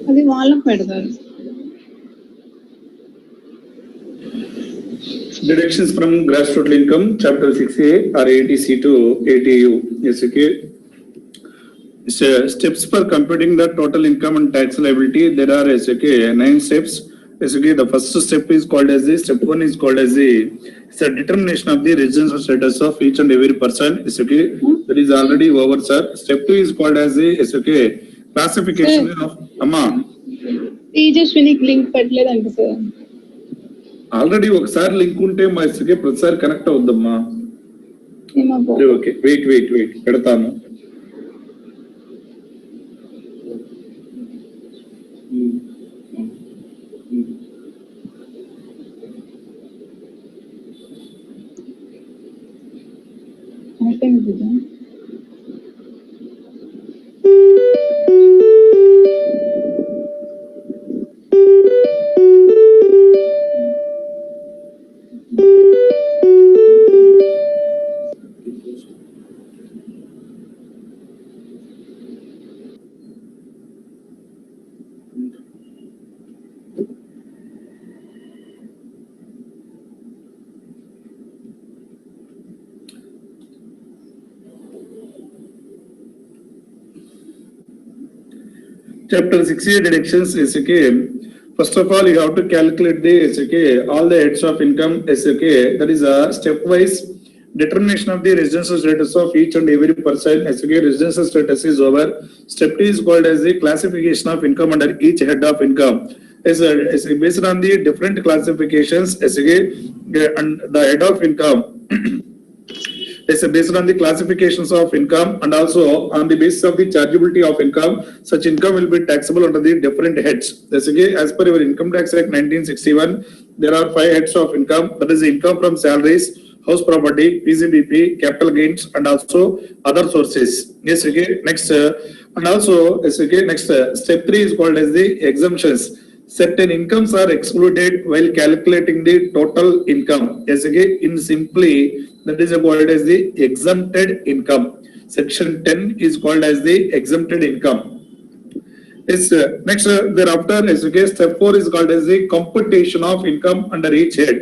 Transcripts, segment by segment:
అది వాళ్ళకి పెడతారు. Deductions from gross total income, chapter 6A or 80C to 80U. Yes, okay. Steps for computing the total income and tax liability. There are okay, 9 steps. Yes, okay. The first step is called as the step 1 is called as the determination of the residential status of each and every person. Yes, okay. That is already over, sir. Step 2 is called as the yes, okay, classification of Amma. తేజస్వినికి link పెట్టలేదంట sir. Already ఒకసారి link ఉంటే మా ఎస్కే ప్రతిసారి connect అవుద్దమ్మా. Okay, wait పెడతాను. Chapter 6A deductions is okay. First of all, you have to calculate the okay, all the heads of income is okay. That is a stepwise determination of the residential status of each and every person. As okay, residential status is over. Step 2 is called as the classification of income under each head of income. Is based on the different classifications. As okay, and the head of income. Is based on the classifications of income and also on the basis of the chargeability of income. Such income will be taxable under the different heads. That's okay. As per your Income Tax Act 1961, there are 5 heads of income. That is income from salaries, house property, PCBP, capital gains, and also other sources. Yes, okay. Next, and also yes, okay. Next, step 3 is called as the exemptions. Certain incomes are excluded while calculating the total income. Yes, okay. In simply, that is called as the exempted income. Section 10 is called as the exempted income. Yes, next, thereafter, yes, okay, step 4 is called as the computation of income under each head.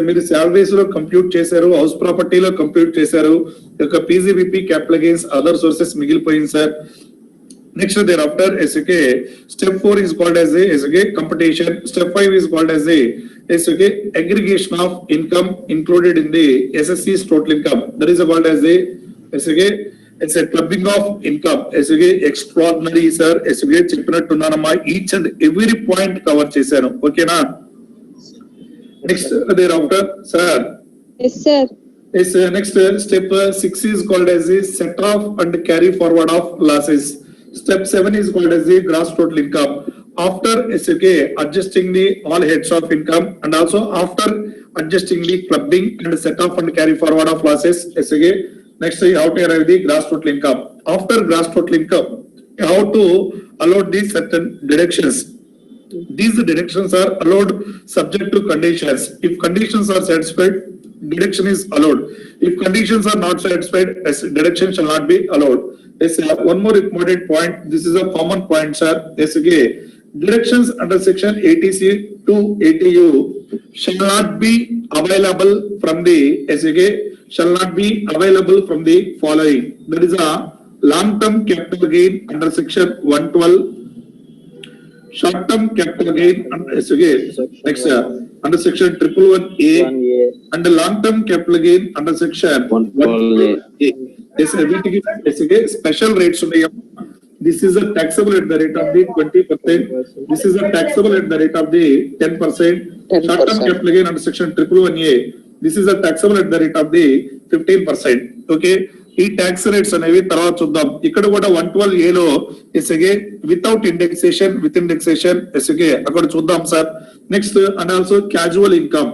మీరు salaries లో compute చేశారు, house ప్రాపర్టీలో compute చేశారు, PGBP, capital gains, other sources మిగిలిపోయింది sir. Next, thereafter, SK step 4 is called as a SK computation. Step 5 is called as a SK aggregation of income included in the SSC's total income. That is called as a SK. It's a clubbing of income. SK extraordinary, sir. SK చెప్పినట్టున్నానమ్మా, each and every point cover చేశాను. ఓకేనా? Next, thereafter, sir. Yes, sir. Yes, next step 6 is called as the set off and carry forward of losses. Step 7 is called as the gross total income. After SK adjusting the all heads of income and also after adjusting the clubbing and set off and carry forward of losses, SK, next you have to arrive the gross total income. After gross total income, you have to allot these certain deductions. These deductions are allowed subject to conditions. If conditions are satisfied, deduction is allowed. If conditions are not satisfied, deduction shall not be allowed. Yes, one more important point. This is a common point, sir. Yes, okay. Deductions under section 80C to 80U shall not be available from the SK, shall not be available from the following. That is a long-term capital gain under section 112. Short-term capital gain next under section 111A and the long-term capital gain under section 112A. Special rates. This is a taxable at the rate of the 20%. This is a taxable at the rate of the 10%. Short-term capital gain under section 111A. This is a taxable at the rate of the 15%. Okay. ఈ tax rates అనేవి తర్వాత చూద్దాం. ఇక్కడ కూడా 112A లో ఎస్ఏ without indexation, with indexation ఎస్ఏ అక్కడ చూద్దాం sir. Next and also casual income.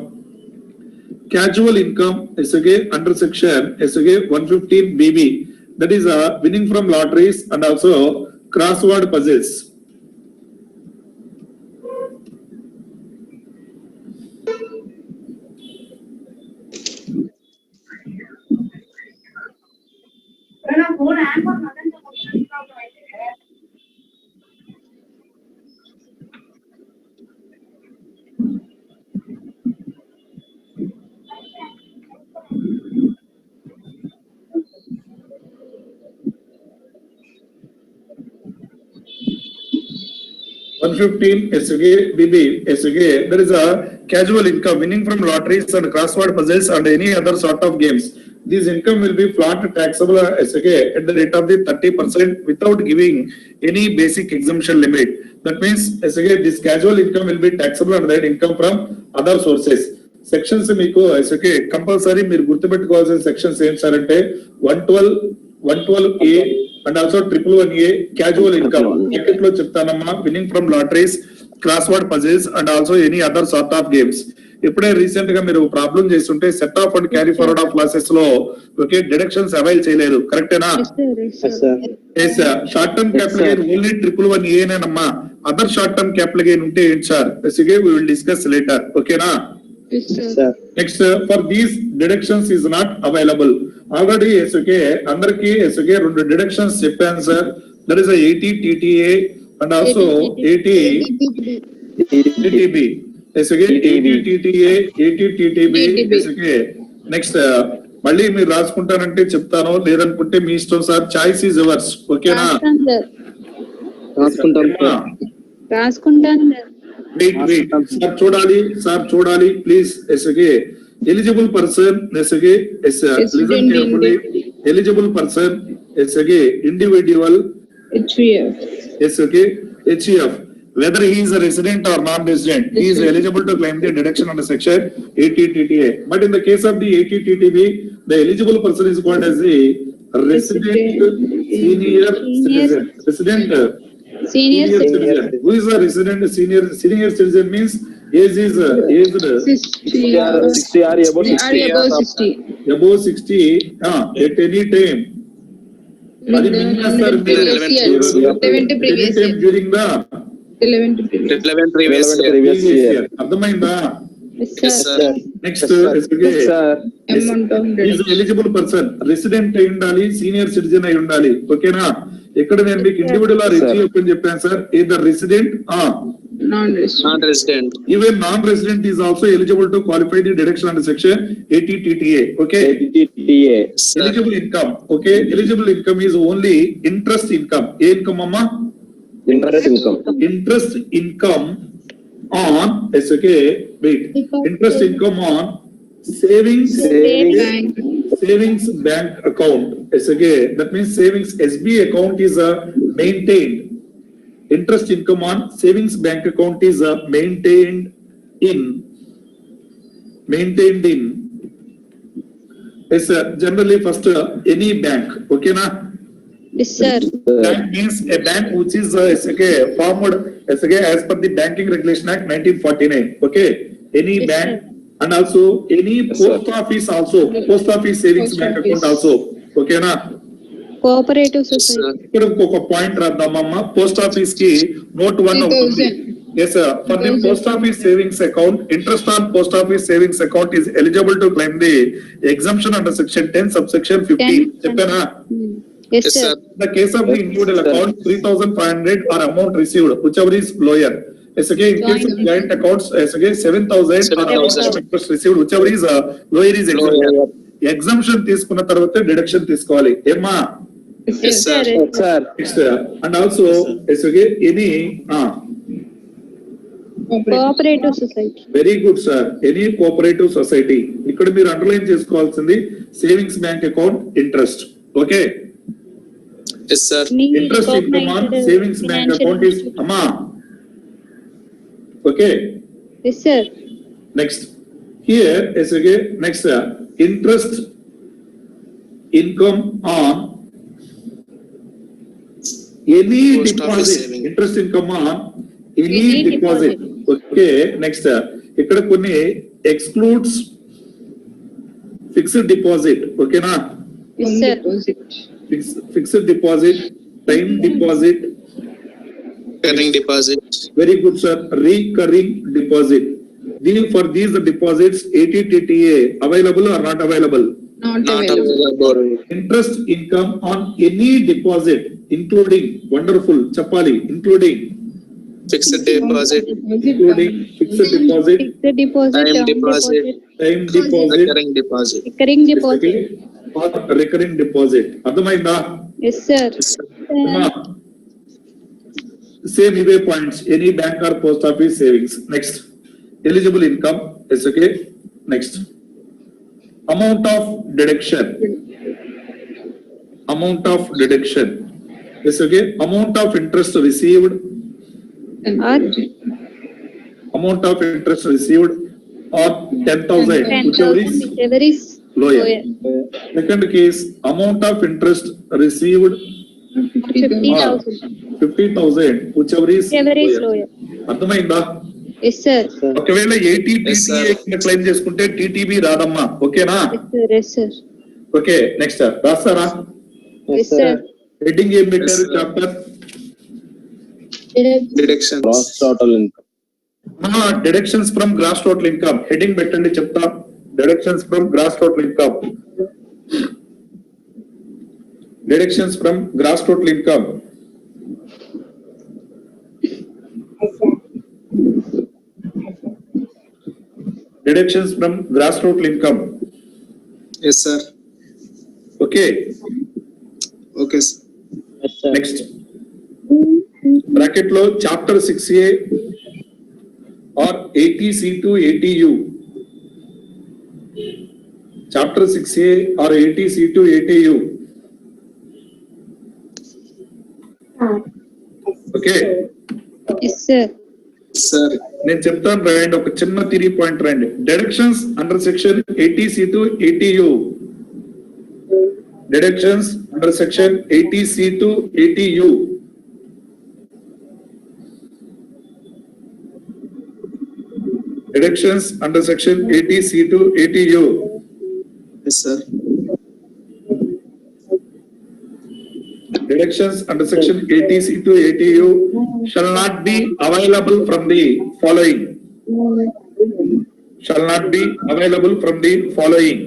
Casual income SK under section SK 115BB, that is winning from lotteries and also crossword puzzles. $115 SUK BB SUK. There is a casual income winning from lotteries and crossword puzzles and any other sort of games. This income will be flat taxable SUK at the rate of the 30% without giving any basic exemption limit. That means SUK, this casual income will be taxable and that income from other sources. Sections మీకు ఎస్ఓకే compulsory మీరు గుర్తుపెట్టుకోవాల్సిన sections ఏంటి sir అంటే 112A and also 111A casual income bracket లో చెప్తానమ్మా winning from lotteries crossword puzzles and also any other sort of games. ఇప్పుడే recent గా మీరు ప్రాబ్లం చేస్తుంటే set off and carry forward of classes లో okay deductions avail చేయలేదు కరెక్టేనా? Short term capital gain only 111A నేనమ్మా. Other short term capital gain ఉంటే ఏంటి సార్ బేసిక్గా వి విల్ డిస్కస్ లేటర్. ఓకేనా? Next for these deductions is not available. Already yes okay అందరికి yes okay 2 deductions చెప్పాను sir. That is 80 TTA and also 80 TTB. Yes okay 80 TTA 80 TTB yes okay. Next మళ్ళీ మీరు రాసుకుంటారంటే చెప్తాను, లేదనుకుంటే మీ ఇష్టం సార్. Choice is yours. ఓకేనా? రాసుకుంటాను. Wait. Sir, చూడాలి please. Yes okay eligible person yes okay listen carefully. Eligible person yes okay individual yes okay HEF whether he is a resident or non-resident, he is eligible to claim the deduction under section 80 TTA. But in the case of the 80 TTB, the eligible person is called as a resident senior citizen. Senior citizen. Who is a resident senior citizen means age is aged 60 or above 60. Above 60 at any time. అది minimum sir during the 11 previous year. అర్థమైందా? Next eligible person resident అయి ఉండాలి, senior citizen అయి ఉండాలి. ఓకేనా? ఇక్కడ నేను మీకు ఇండివిడ్యువల్ ఆర్ HEF అని చెప్పాను sir. Either resident Non-resident. even non-resident is also eligible to qualify the deduction under section 80 TTA. Okay? Eligible income. Okay? Eligible income is only interest income. A income అమ్మా? Interest income on okay, wait. Interest income on savings bank account. Okay, that means savings SB account is maintained. Interest income on savings bank account is maintained in yes generally first any bank. Okay na? Yes sir. Bank means a bank which is formed as per the Banking Regulation Act 1949. Okay, any Yes, bank sir. and also any post office savings bank account also. Okay na? Cooperative society. ఇక్కడ ఒక point రాద్దామమ్మా. Post office కి note 1 అవుతుంది. Yes sir. For the post office savings account, interest on post office savings account is eligible to claim the exemption under section 10 subsection 15. చెప్పానా? Yes Yes, sir. sir. In the case of the individual account, 3,500 or amount received, whichever is lower. As again, in case of joint accounts, as again 7,000 or amount of interest received, whichever is lower is exempted. Exemption తీసుకున్న తర్వాత deduction తీసుకోవాలి. ఏమ్మా? Yes, sir. And also, as again, any cooperative society. Very good sir. Any cooperative society. ఇక్కడ మీరు underline చేసుకోవాల్సింది savings bank account interest. Okay? Yes, sir. Interest income on savings bank account is amma. Okay. Yes sir. Next here is again next interest income on any Post office deposit. saving. Interest income on any Any deposit. Okay. Next ఇక్కడ కొన్ని excludes fixed deposit. Okay na? Yes sir. Fixed deposit, time deposit. Recurring deposit. Very good sir. Recurring deposit. For these deposits 80 TTA available or not available? Not available. Interest income on any deposit, including, wonderful, Chapali, including Fixed deposit. fixed deposit, Fixed deposit, Time term deposit. time deposit, Recurring deposit. recurring deposit. or recurring deposit. అర్థమైందా? Yes, sir. Same ఇవే points, any bank or post office savings. Next eligible income is okay. Next amount of deduction, amount of deduction is okay. Amount of interest received, Or amount of interest received or 10,000, 10,000, whichever is whichever is lower. lower. Second case, amount of interest received 50,000, 50,000, whichever is whichever is lower. అర్థమైందా? Yes, sir. ఒకవేళ 80 Yes, sir. TTA claim చేసుకుంటే TTB రాదమ్మా, ఓకేనా? Yes, sir. Yes, sir. Okay, next రాస్తారా? Yes, sir. Heading ఏం పెట్టారు Yes, sir. Chapter? Deductions. Gross total income. Deductions from gross total income. Heading పెట్టండి చెప్తా. Deductions from gross total income. Deductions from gross total income. Deductions from gross total income. Yes, sir. Okay, Okay, sir. Yes, sir. Next bracket లో chapter 6A or 80C2 ATU. Chapter 6A or 80C2 ATU. Okay, Yes, sir. Sir. నేను చెప్తాను రాయండి, ఒక చిన్న theory point రాయండి. Deductions under section 80C2 ATU. Deductions under section 80C2 ATU. Deductions under section 80C2 ATU. Yes, sir. Deductions under section 80C2 ATU shall not be available from the following. Shall not be available from the following.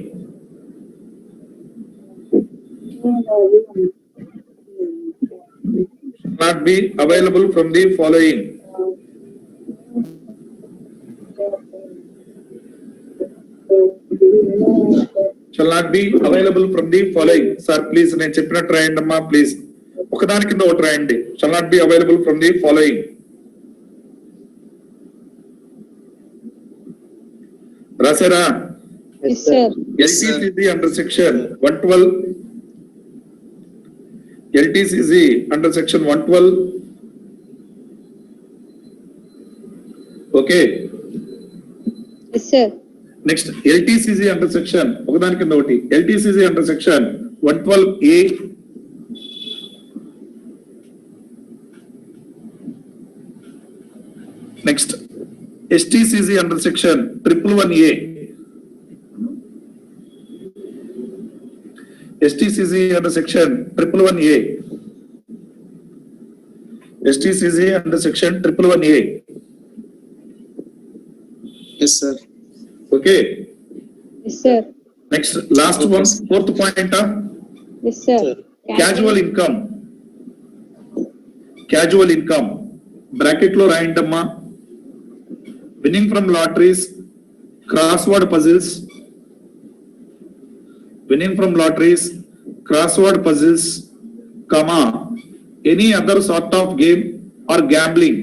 Shall not be available from the following. Shall not be available from the following. Sir, please, నేను చెప్పినట్టు రాయండి అమ్మా, please. ఒకదాని కింద ఒకటి రాయండి. Shall not be available from the following. రాసారా? Yes, sir. LTCC under section 112. LTCC under section 112. Okay. Yes, sir. Next LTCC under section ఒకదాని కింద ఒకటి. LTCC under section 112A. Next STCC under section 111A. STCC under section 111A. STCC under section 111A. Yes, sir. Okay, Yes, sir. Next last one, fourth point. Yes, sir. Casual income. Casual income bracket లో రాయండమ్మా. Winning from lotteries, crossword puzzles, winning from lotteries, crossword puzzles, comma any other sort of game or gambling.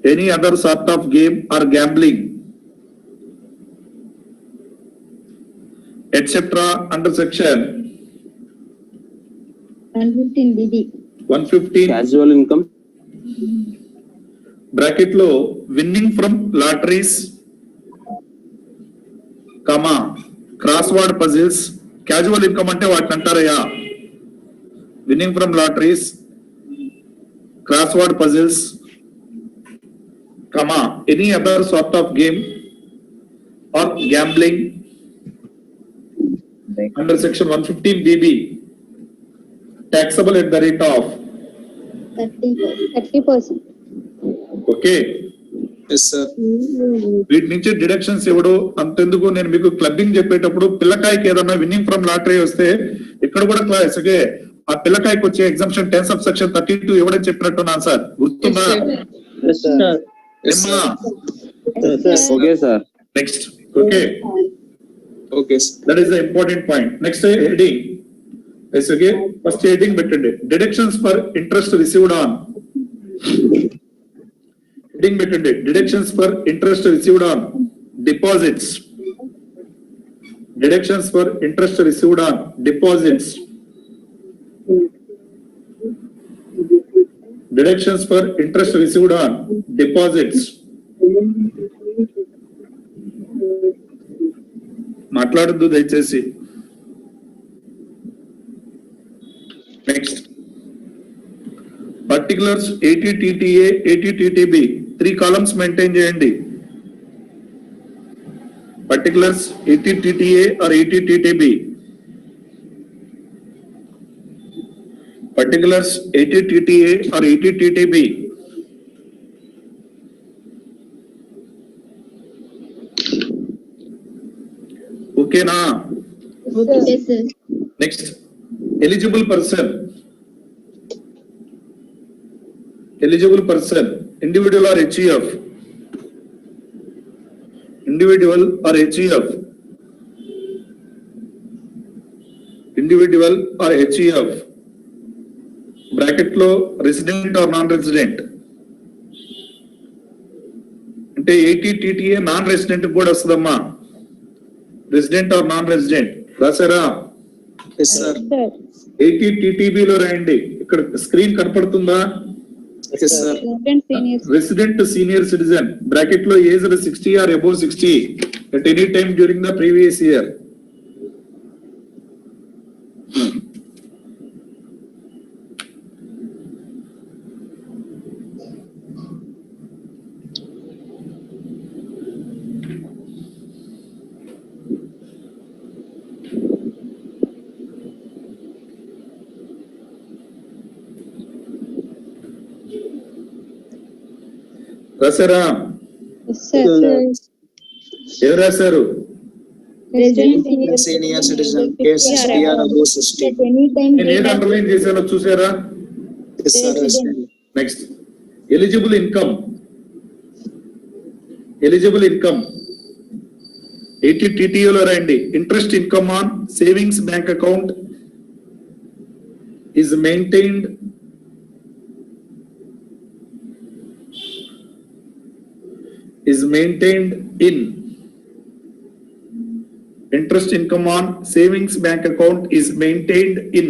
Any other sort of game or gambling, etc. under section 115 BD. 115 Casual income. bracket లో winning from lotteries, comma crossword puzzles. Casual income అంటే వాటిని అంటారయ్యా. Winning from lotteries, crossword puzzles, comma any other sort of game or gambling under section 115 BB, taxable at the rate of 30%. okay. Yes, sir. వీటి నుంచి deductions ఇవ్వడు. అంతెందుకు నేను మీకు clubbing చెప్పేటప్పుడు పిల్లకాయకి ఏదన్నా విన్నింగ్ ఫ్రమ్ లాటరీ వస్తే ఇక్కడ కూడా క్లాస్ ఆ పిల్లకాయకి వచ్చే ఎగ్జామ్షన్ 10 సబ్ సెక్షన్ 32 ఇవ్వడం చెప్పినట్టున్నాను సార్, గుర్తుందా? Yes, sir. Yes, sir. Okay, sir. Next okay, Okay, sir. That is the important point. Next heading first heading పెట్టండి, deductions for interest received on. Heading పెట్టండి, deductions for interest received on deposits. Deductions for interest received on deposits. Deductions for interest received on deposits. మాట్లాడద్దు దయచేసి. Next particulars 80 TTA 80 TTB 3 columns maintain చేయండి. Particulars 80 TTA or 80 TTB. Particulars 80 TTA or 80 TTB. Okay na? Yes, sir. Next, eligible person. Eligible person, individual or HEF. Individual or HEF. Individual or HEF. Bracket లో resident or non resident అంటే 80 TTA non resident కూడా వస్తుందమ్మా. Resident or non resident రాసారా? Yes, sir. 80 TTB లో రాయండి. ఇక్కడ screen కనపడుతుందా? Yes, sir. Student seniors. Resident senior citizen bracket లో age 60 or above 60 at any time during the previous year. రాసారా? Yes, sir. ఎవరు రాశారు? Resident Senior citizen, case 60 or above 60. At any time. నేను ఏది అండర్లైన్ చేశానో చూసారా? Yes, sir. Resident. Next eligible income. Eligible income 80 TTO లో రాయండి. Interest income on savings bank account is maintained in interest income on savings bank account is maintained in.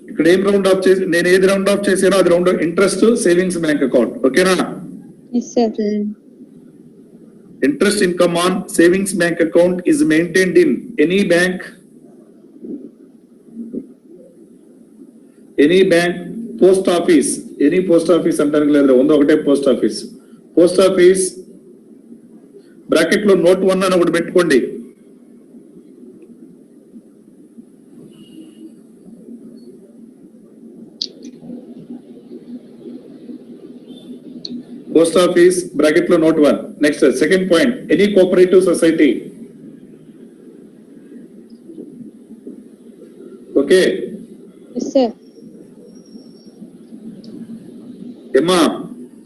ఇక్కడ ఏం round of చేసి నేను ఏది రౌండ్ ఆఫ్ చేసానో అది round interest savings bank account. ఓకేనా? Yes, sir. Interest income on savings bank account is maintained in any bank, post office, any post office అంటానికి లేదు, ఉందో ఒకటే post office. Post office bracket లో నోట్ 1 అని ఒకటి పెట్టుకోండి. పోస్ట్ ఆఫీస్ బ్రాకెట్ లో note 1. Next second point, any cooperative society. Okay Yes, sir. ఏమ్మా,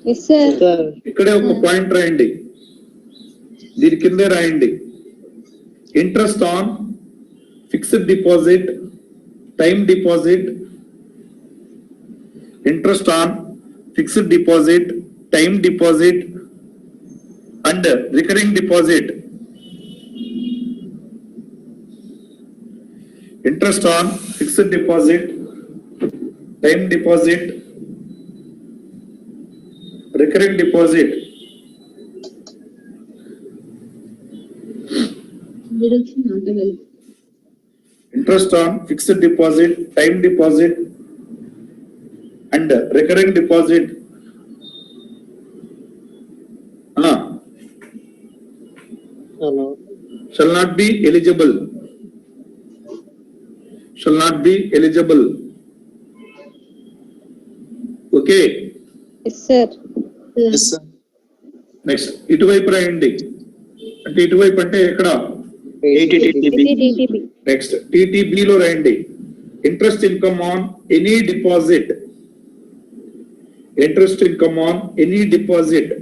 Yes, sir. ఇక్కడే ఒక పాయింట్ రాయండి, దీని కిందే రాయండి. Interest on fixed deposit, time deposit. Interest on fixed deposit, time deposit and recurring deposit. Interest on fixed deposit, time deposit, recurring deposit. Deduction not available. Interest on fixed deposit, time deposit and recurring deposit. Hello. Shall not be eligible. Shall not be eligible. Okay, Yes, sir. Yes, sir. Next ఇటువైపు రాయండి. అంటే ఇటువైపు అంటే ఎక్కడ? 80 TTB. TTB. Next TTB లో రాయండి. Interest income on any deposit. Interest income on any deposit.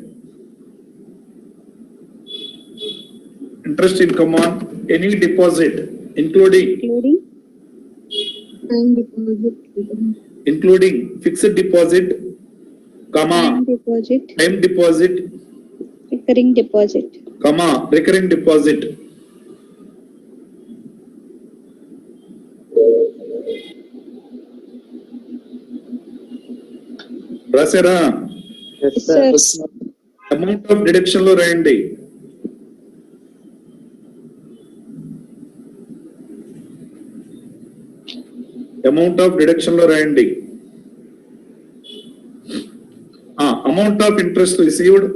Interest income on any deposit including Including fixed deposit, comma time deposit, time deposit, recurring deposit. Comma recurring deposit. రాసారా? Yes, Yes, sir. sir. Yes, sir. Amount of deduction లో రాయండి. Amount of deduction లో రాయండి. Amount of interest received,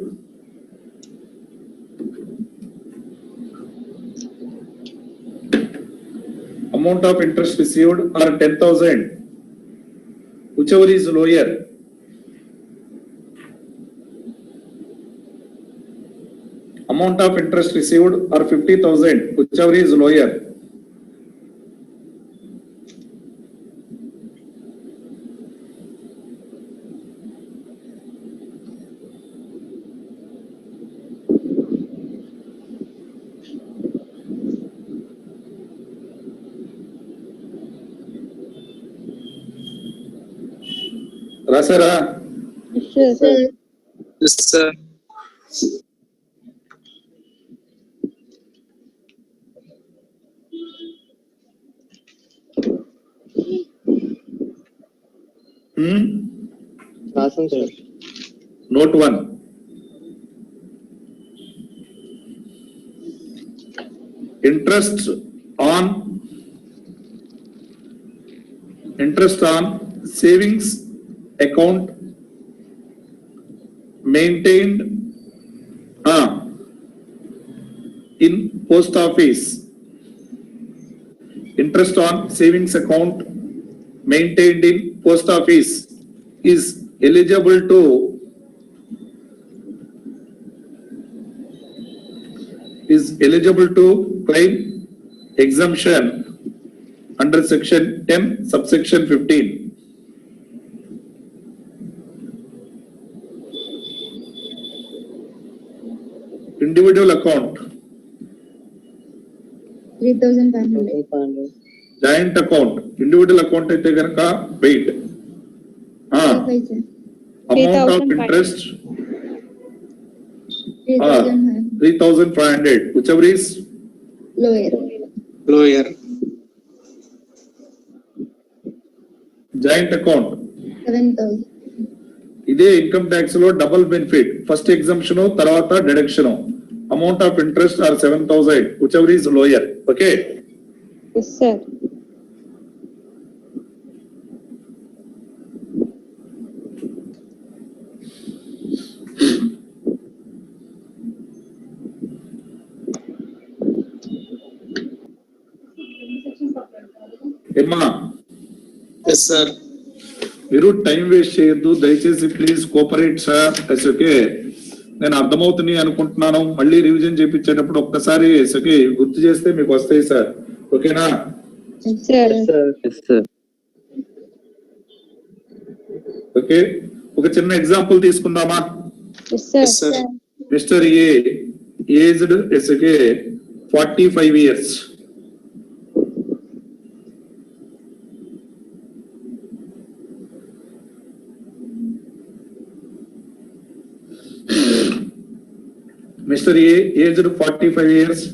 amount of interest received are 10,000, whichever is lower. Amount of interest received are 50,000, whichever is lower. రాసారా? Yes, sir. Yes, sir. Awesome, sir. Note 1. Interest on savings account maintained in post office. Interest on savings account maintained in post office is eligible to claim exemption under section 10 subsection 15. Individual account, 3,500. 500. Joint account, individual account అయితే కనుక wait. Amount of interest 3,500, whichever is Lower. Joint account. 7,000. ఇదే income tax లో double benefit, first exemption తర్వాత deduction. Amount of interest or 7,000, whichever is lower. Okay, Yes, sir. ఏమ్మా Yes, sir. మీరు time waste చేయొద్దు దయచేసి, please cooperate sir. Okay, నేను అర్థమవుతుంది అనుకుంటున్నాను. మళ్ళీ రివిజన్ చేయించేటప్పుడు ఒక్కసారి ఓకే గుర్తు చేస్తే మీకు వస్తాయి సార్. ఓకేనా? Yes, sir. Yes, sir. Yes, sir. Okay, ఒక చిన్న ఎగ్జాంపుల్ తీసుకుందామా? Yes, sir. Yes, sir. Mister A aged okay 45 years. Mr. A, aged 45 years,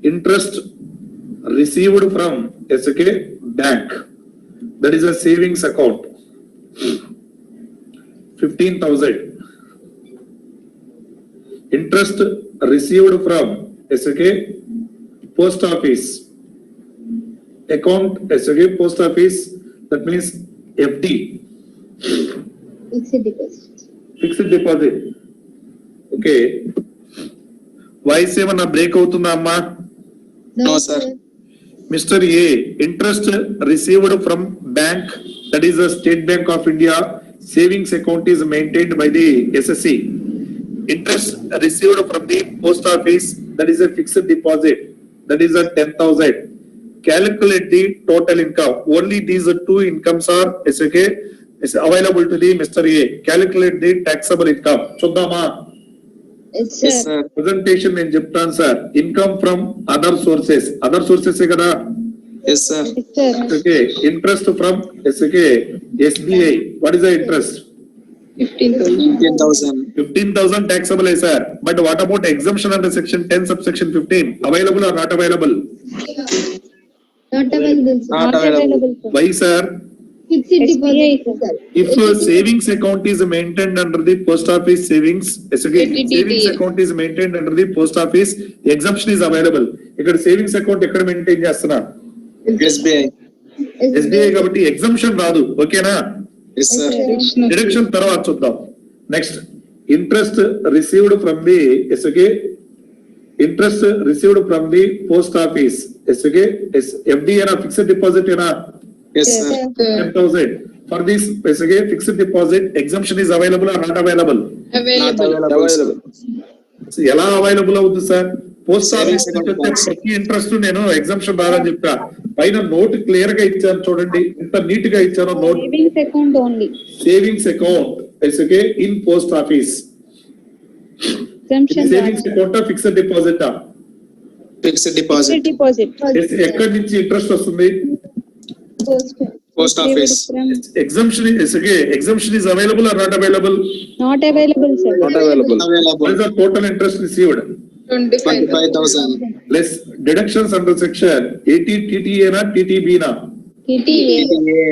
interest received from SK bank, that is a savings account, 15,000. Interest received from SK post office account, SK post office, that means FD, Fixed deposit. fixed deposit. Okay, voice ఏమన్నా break అవుతుందా అమ్మా? No, sir. Mr. A, interest received from bank, that is the State Bank of India savings account is maintained by the SSC. Interest received from the post office, that is a fixed deposit, that is a 10,000. Calculate the total income. Only these two incomes are SK is available to the Mr. A. Calculate the taxable income. Chuddama. Yes, Yes, sir. sir. Presentation in చెప్తాను sir. Income from other sources. Other sources కదా. Yes, sir. Yes, sir. Okay. Interest from SK SBI. What is the interest? 15,000. 15,000 taxable is sir. But what about exemption under section 10 subsection 15? Available or not available? Not available, sir. Not available. sir. Why sir? Fixed deposit, sir. If a savings account is maintained under the post office savings, savings account is maintained under the post office, exemption is available. ఇక్కడ savings account ఎక్కడ maintain చేస్తున్నా? SBI. SBI కాబట్టి exemption రాదు. ఓకేనా? Yes, sir. Deduction తర్వాత చూద్దాం. Next interest received from the SK interest received from the post office SK FD అయినా fixed deposit అయినా Yes, sir. 10,000 for this SK fixed deposit exemption is available or not available? Not available, sir. So, ఎలా available అవుతుంది sir? Post Savings office account ప్రతి interest నేను exemption రాదని చెప్పా. పైన note clear గా ఇచ్చాను చూడండి, ఎంత నీట్ గా ఇచ్చారో note. Savings account only. Savings account SK in post office. Exemption. Savings account fixed deposit Fixed deposit. Fixed deposit. ఎక్కడి నుంచి ఇంట్రెస్ట్ వస్తుంది? Post office. Exemption exemption is available or not available? Not available, sir. Not available. What Available. is the total interest received? 25,000. Less deductions under section 80 TTA na TTB na? TTA.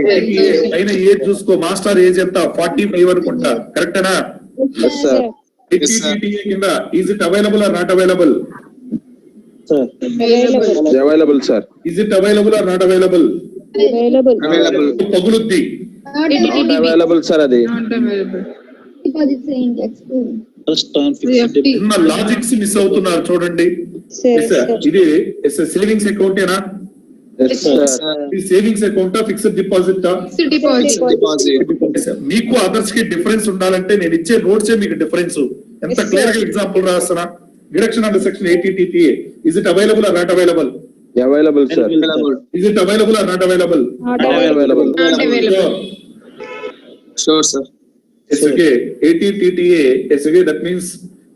TTA అయిన age చూసుకో, master age ఎంత 45 అనుకుంటా, కరెక్టేనా? Yes, sir. 80 Yes, sir. TTA కింద is it available or not available? Sir. Available. Available, sir. Is it available or not available? Available. Available. పగులుద్ది. Not available, sir. Adi. Deposit saying exclude. ఉన్న logics miss అవుతున్నారు చూడండి. Sir, Yes, sir. sir. ఇది savings account ఏనా? Yes, sir. ఇది savings account fixed deposit? Deposit. మీకు others కి difference ఉండాలంటే నేను ఇచ్చే నోట్స్ మీకు డిఫరెన్స్ ఎంత Yes, క్లియర్ గా sir. ఎగ్జాంపుల్ రాస్తున్నా. Deduction under section 80 TTA. Is it available or not available? Available, sir. Available. Is it available or not available? Not Not available. available. Sure, sir. SK 80 TTA SK, that means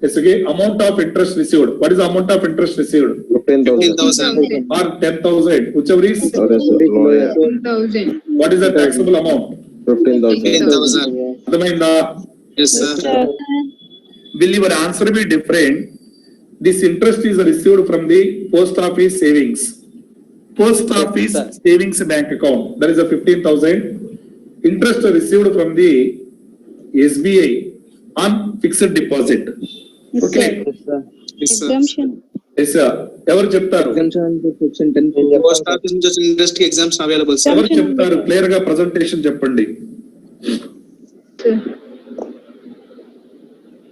SK amount of interest received. What is the amount of interest received? 15,000. 15,000. Or 10,000, whichever is. Sorry, sir. Lower. What is the taxable amount? 15,000. 15,000. అర్థమైందా? Yes, sir. Sir. Will your answer be different? This interest is received from the post office savings. Post office sir. savings bank account. That is a 15,000. Interest received from the SBI on fixed deposit. Yes, Okay. sir. Yes, sir. Yes, sir. Exemption. Yes, sir. ఎవరు చెప్తారు? Section 10. Post office నుంచి వచ్చిన interest కి exemption available, sir. ఎవరు చెప్తారు? Clear గా presentation చెప్పండి.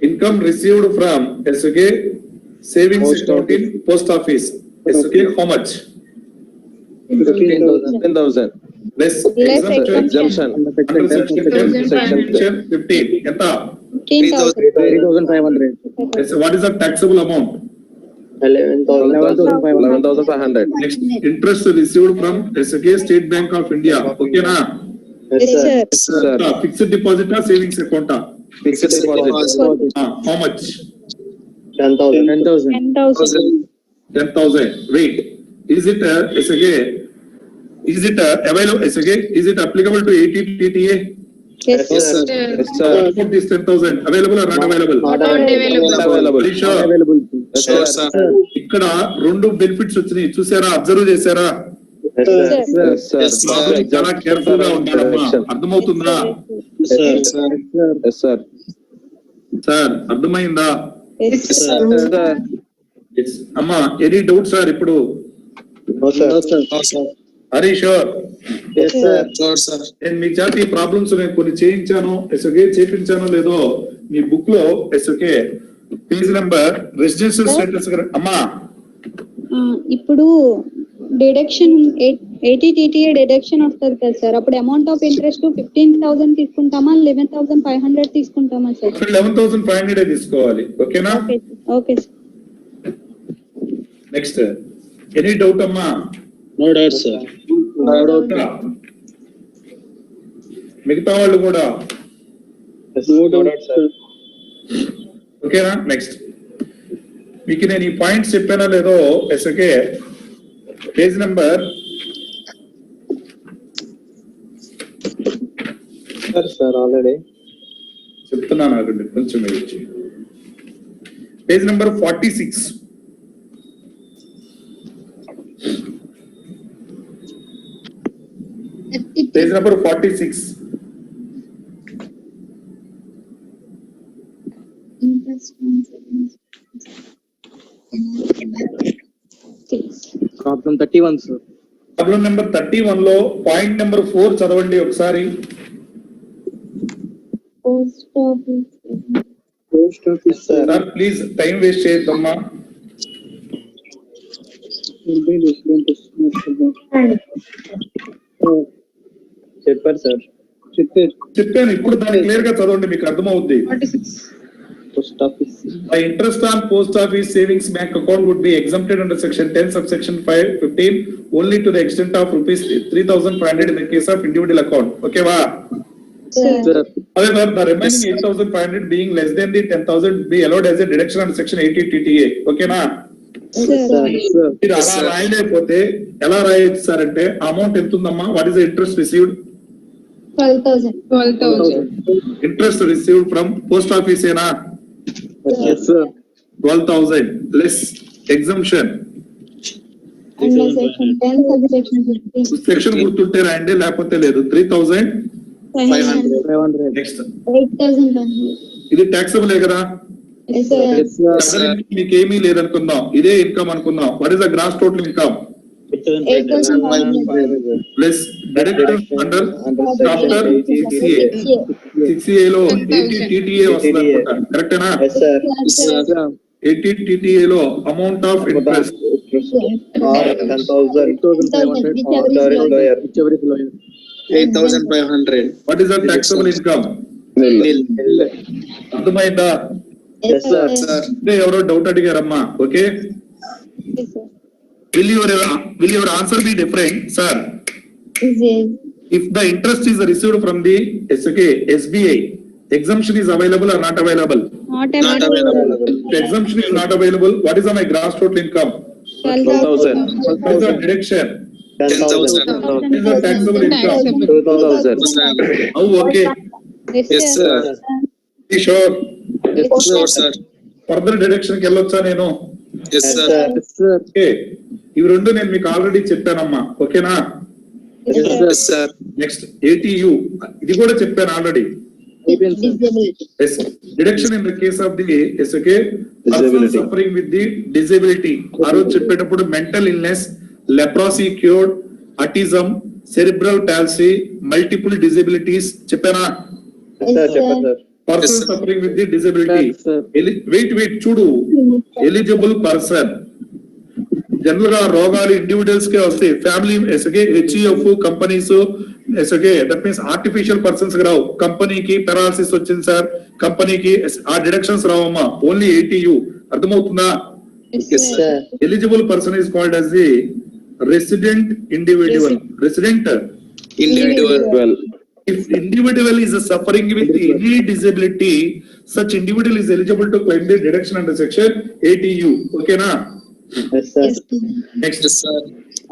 Income received from SK savings Post account in post office. SK how much? 15,000. Less Less exemption. Exemption. Under section 15. ఎంత? 15,000. 3,500. Yes, what is the taxable amount? 11,500. Next, interest received from SK State Bank of India. Okay na? Yes, sir. Yes, sir. Sir. Fixed deposit or savings account? Fixed deposit. How much? 10,000. 10,000. 10,000. Wait. Is it SK? Is it available? SK? Is it applicable to 80 TTA? Yes, Yes, sir. sir. Yes, What sir. about this 10,000? Available or not available? Not available. Very sure. Yes, Sure, sir. sir. ఇక్కడ రెండు benefits వచ్చినాయి, చూసారా? Observe చేశారా? Yes, sir. Yes, sir. Yes, sir. Problem చాలా careful గా ఉండాలమ్మా. అర్థమవుతుందా? Yes, sir. Yes, sir. Sir అర్థమైందా? Yes, sir. Yes, sir. అమ్మా ఎనీ డౌట్ సార్? ఇప్పుడు No, sir. No, sir. Harish Yes, sir. Sure, sir. నేను మీ చేత ఈ ప్రాబ్లమ్స్ నేను కొన్ని చేయించాను, ఎస్ఓకే చేపించాను లేదో మీ బుక్ లో ఎస్ఓకే పేజ్ నెంబర్ రెసిడెన్షియల్ స్టేటస్ అమ్మా ఇప్పుడు డిడక్షన్ 80 TTA డిడక్షన్ వస్తుంది కదా సార్, అప్పుడు అమౌంట్ ఆఫ్ ఇంట్రెస్ట్ 15,000 తీసుకుంటామా 11,500 తీసుకుంటామా సార్? 11,500 తీసుకోవాలి. ఓకేనా? Okay sir. Next any doubt అమ్మా? No doubt, sir. మిగతా వాళ్ళు కూడా No doubt, sir. ఓకేనా? నెక్స్ట్ మీకు నేను ఈ పాయింట్స్ చెప్పానో లేదో ఎస్ఓకే పేజ్ నెంబర్ Sir, already. చెప్తున్నాను ఆగండి కొంచెం మీరు వచ్చి page number 46. Page number 46. Problem 31, sir. Problem number 31 లో పాయింట్ నెంబర్ 4 చదవండి ఒకసారి. Post office, sir. Sir please time waste చేయొద్దమ్మా. చెప్పారు సార్. చెప్పాను, ఇప్పుడు దాన్ని క్లియర్ గా చదవండి, మీకు అర్థమవుద్ది. Post office. The interest on post office savings bank account would be exempted under section 10 subsection 515 only to the extent of rupees 3,500 in the case of individual account. Okay va? Sir. Sir. However, the remaining 8,500 being less than the 10,000 be allowed as a deduction under section 80 TTA. Okay na? Sir. Sir. మీరు అలా రాయలేకపోతే ఎలా రాయొచ్చు sir అంటే amount ఎంత ఉందమ్మా? What is the interest received? 12,000. Interest received from post office ఏనా? Yes, sir. 12,000 less exemption. Under section 10 subsection 15. Section గుర్తుంటే రాయండి, లేకపోతే లేదు. 3,500. 500. నెక్స్ట్ 8,500. ఇది ట్యాక్సబులే కదా? Yes, sir. Yes, sir. అసలు మీకు ఏమీ లేదనుకుందాం, ఇదే ఇన్కమ్ అనుకుందాం. What is the gross total income 8,500. Plus deduction under after 6A. 6A లో 80 TTA వస్తుంది అనుకుంటా, కరెక్టేనా? Yes, sir. Yes, sir. 80 TTA లో amount of interest 10,000. 8,500. What is the taxable income? Nil. అర్థమైందా? Yes, sir. Sir. అంటే ఎవరో doubt అడిగారమ్మా. Okay, Yes, sir. will your answer be different, sir? Yes. If the interest is received from the SBI, exemption is available or not available? Not available. If exemption is not available, what is my gross total income? 12,000. What is the deduction? 10,000. What is the taxable income? 2,000. Oh, okay. Yes, sir. Be sure. Yes, sure, sir. Further deduction కి వెళ్ళొచ్చా నేను? Yes, sir. Yes, sir. Okay, ఇవి రెండు నేను మీకు already చెప్పానమ్మా. ఓకేనా? Yes, sir. Yes, sir. Next ATU, ఇది కూడా చెప్పాను already. Disability. Yes, deduction in the case of the person Disability. suffering with the disability. ఆ రోజు చెప్పేటప్పుడు mental illness, leprosy cured, autism, cerebral palsy, multiple disabilities చెప్పానా? Yes, sir. చెప్పండి, sir. Person Yes, sir. Suffering with the disability. Yes, sir. Wait చూడు, eligible person. General గా రోగాలు individuals కే వస్తాయి, family HUF companies that means artificial persons రావు. కంపెనీకి paralysis వచ్చింది సార్, కంపెనీకి ఆ డిడక్షన్స్ రావమ్మా, ఓన్లీ ATU. అర్థమవుతుందా? Yes, sir. Eligible person is called as the resident individual. Resident Individual. Well, if individual is suffering with any disability, such individual is eligible to claim the deduction under section ATU. Okay na? yes, sir. Yes, sir. Next, Yes, sir.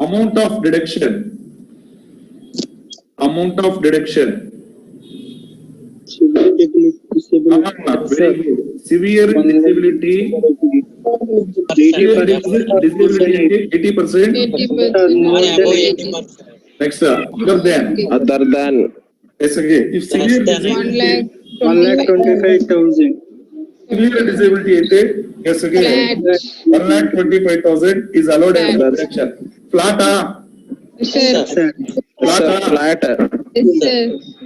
amount of deduction. Amount of deduction. Very good. Severe disability. Severe disability 80%. Next, other than. Yes, okay. If severe disability, 1,25,000. severe disability అయితే, yes, okay. 1,25,000 is allowed as deduction. Flat, Sir. flat. Flat, sir.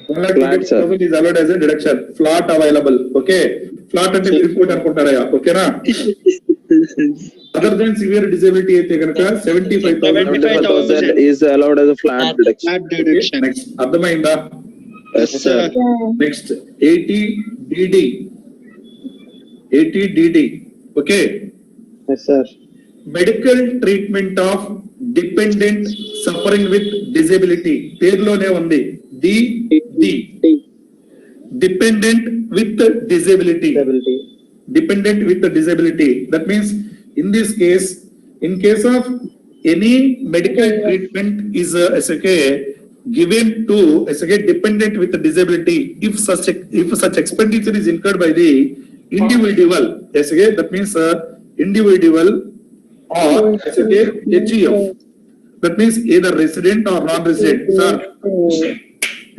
1,25,000 is allowed as a deduction. Flat available. Okay. Flat అంటే విరిపోయింది అనుకుంటారా? ఓకేనా? Other than severe disability అయితే కనుక 75,000. 75,000 is allowed as a flat deduction. Flat deduction. Next అర్థమైందా? Yes, sir. Next 80 DD. Okay, Yes, sir. Medical treatment of dependent suffering with disability పేరులోనే ఉంది. Dependent with disability. Dependent with the disability. That means in this case, in case of any medical treatment is given to dependent with the disability, if such expenditure is incurred by the individual, that means individual or HEF. That means either resident or non-resident. Sir,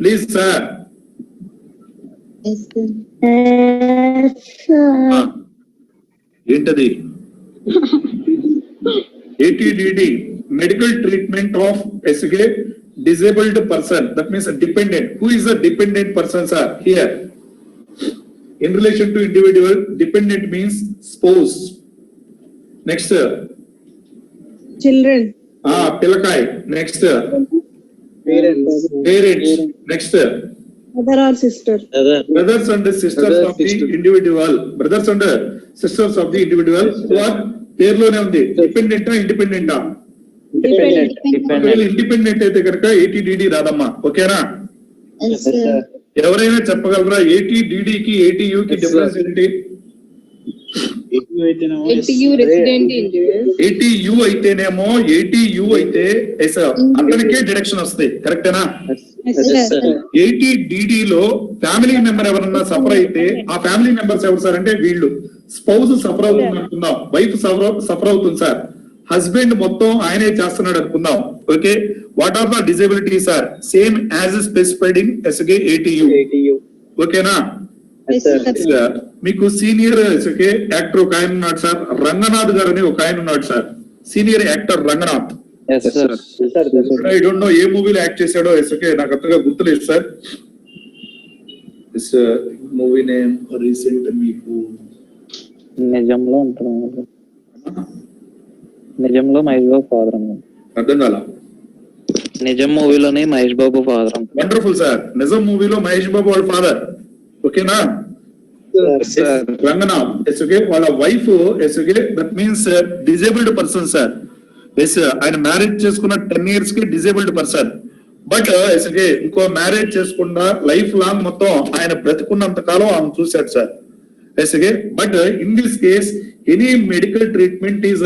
please, sir. ఏంటది? 80 DD medical treatment of disabled person. That means a dependent. Who is a dependent person, sir? Here, in relation to individual, dependent means spouse. Next, Children. పిల్లకాయ్. Next, parents. Next, Mother or sister. brothers and sisters of the individual. Brothers and sisters of the individual who are పేరులోనే ఉంది. Dependent ఇండిపెండెంటా? Independent అయితే కనుక 80 DD రాదమ్మా. ఓకేనా? ఎవరైనా చెప్పగలరా 80 DD కి 80U కి డిఫరెన్స్ ఏంటి? 80U resident individual. 80U అయితేనేమో 80U అయితే అతనికే డిడక్షన్ వస్తాయి. కరెక్టేనా? 80 DD లో ఫ్యామిలీ మెంబర్ ఎవరన్నా సఫర్ అయితే ఆ ఫ్యామిలీ మెంబర్స్ ఎవరు సార్ అంటే వీళ్ళు. స్పౌజ్ సఫర్ అవుతుంది అనుకుందాం, వైఫ్ సఫర్ అవుతుంది సార్, హస్బెండ్ మొత్తం ఆయనే చేస్తున్నాడు అనుకుందాం. Okay, what are the disability sir? Same as specified in SK 80U. ఓకేనా? మీకు సీనియర్ యాక్టర్ ఒక ఆయన ఉన్నాడు సార్, రంగనాథ్ గారు అని ఒక ఆయన ఉన్నాడు sir, senior actor Ranganath. Yes, sir. I don't know a మూవీలో యాక్ట్ చేశాడో నాకు అంతగా గుర్తులేదు సార్. మూవీ నేమ్ రీసెంట్ మీకు నిజంలో ఉంటాడు. నిజంలో మహేష్ బాబు ఫాదర్ అన్నమాట. అర్థం కాల. నిజం మూవీలోనే మహేష్ బాబు ఫాదర్ అంట. Wonderful sir. నిజం మూవీలో మహేష్ బాబు వాళ్ళ ఫాదర్. ఓకేనా? రంగనాథ్ వాళ్ళ wife that means disabled person sir. ఆయన మ్యారేజ్ చేసుకున్న 10 years కి డిజేబుల్డ్ పర్సన్. బట్ ఇంకో మ్యారేజ్ చేసుకున్న లైఫ్ లాంగ్ మొత్తం ఆయన బ్రతికున్నంత కాలం ఆమె చూశాడు sir. But in this case any medical treatment is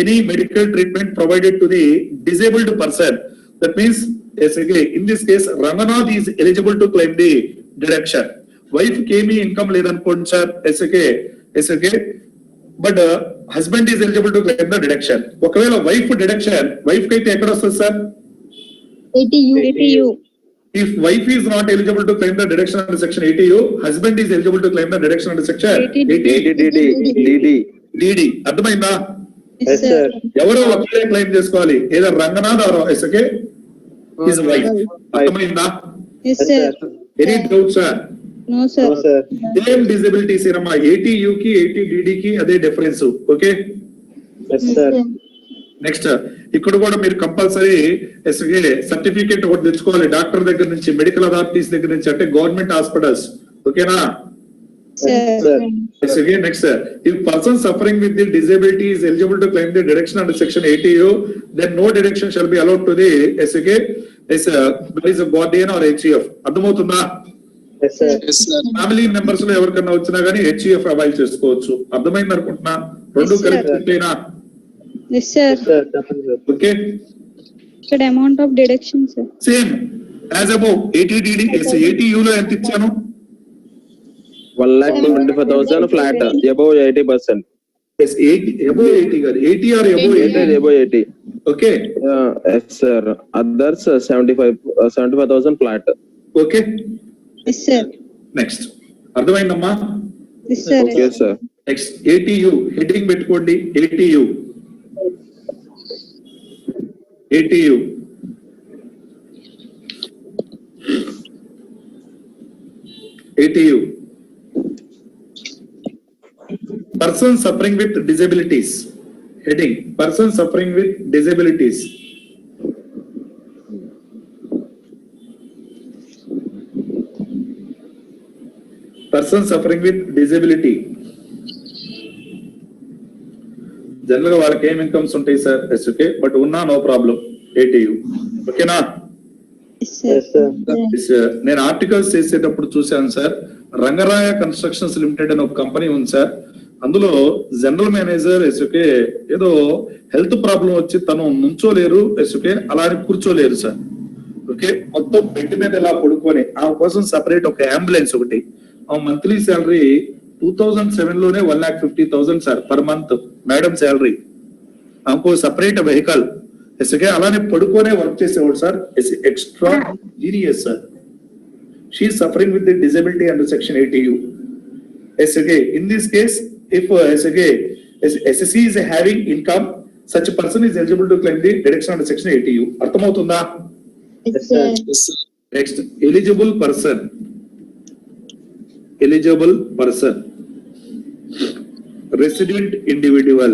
any medical treatment provided to the disabled person. That means in this case Ranganath is eligible to claim the deduction. Wife కి ఏమీ income లేదనుకోండి sir but husband is eligible to claim the deduction. ఒకవేళ wife deduction wife కి అయితే ఎక్కడ వస్తుంది sir? 80U. If wife is not eligible to claim the deduction under section 80U, husband is eligible to claim the deduction under section DD. అర్థమైందా? Yes, sir. ఎవరో ఒకరే claim చేసుకోవాలి, ఏదో రంగనాథ్ ఆర్ హిస్ వైఫ్. అర్థమైందా? Yes, sir. Any doubt sir? No, sir. Same disabilities ఏనమ్మా, 80U కి 80 DD కి అదే డిఫరెన్స్. ఓకే, నెక్స్ట్ ఇక్కడ కూడా మీరు కంపల్సరీ సర్టిఫికేట్ ఒకటి తెచ్చుకోవాలి డాక్టర్ దగ్గర నుంచి, మెడికల్ అథారిటీస్ దగ్గర నుంచి, అంటే గవర్నమెంట్ హాస్పిటల్స్. ఓకేనా? Next, if person suffering with the disability is eligible to claim the deduction under section 80U, then no deduction shall be allowed to the SK as a guardian or HEF. అర్థమవుతుందా? Family members లో ఎవరికన్నా వచ్చినా గానీ HEF avail చేసుకోవచ్చు. అర్థమైంది అనుకుంటున్నా? రెండు కలిపి. Yes, sir. ఓకే, ఇక్కడ amount of deduction, sir. Same as above 80 DD. 80U లో ఎంత ఇచ్చాను? 1,25,000 flat above 80%. Yes, 80 above 80 కాదు, 80 or above 80. Above 80. Okay, Yes, sir. Others 75,000 flat. Okay, Yes, sir. Next. అర్థమైందమ్మా? Yes, sir. Okay, sir. Next 80U heading పెట్టుకోండి. 80U 80U person suffering with disabilities. Heading, person suffering with disabilities. Person suffering with disability. General గా వాళ్ళకి ఏం incomes ఉంటాయి sir? Okay, but ఉన్నా no problem, ఏటీయూ. ఓకేనా? నేను articles చేసేటప్పుడు చూశాను సార్, రంగరాయ కన్స్ట్రక్షన్స్ లిమిటెడ్ అని ఒక కంపెనీ ఉంది సార్. అందులో జనరల్ మేనేజర్ ఎస్ఓకే ఏదో హెల్త్ ప్రాబ్లం వచ్చి తను నుంచోలేరు, ఎస్ఓకే అలా అని కూర్చోలేరు సార్. ఓకే, మొత్తం బెడ్ మీద ఇలా పడుకొని ఆమె కోసం సపరేట్ ఒక అంబులెన్స్ ఒకటి. ఆ మంత్లీ శాలరీ 2007 లోనే 1,50,000 sir per month madam salary. ఆమెకు సపరేట్ వెహికల్, ఎస్ఓకే అలానే పడుకోనే వర్క్ చేసేవాడు sir. Extra genius sir. She suffering with the disability under section 80U. Yes okay in this case if SSC is having income, such a person is eligible to claim the deduction under section 80U. అర్థమవుతుందా? Yes, sir. Next, eligible person. Eligible person. Resident individual.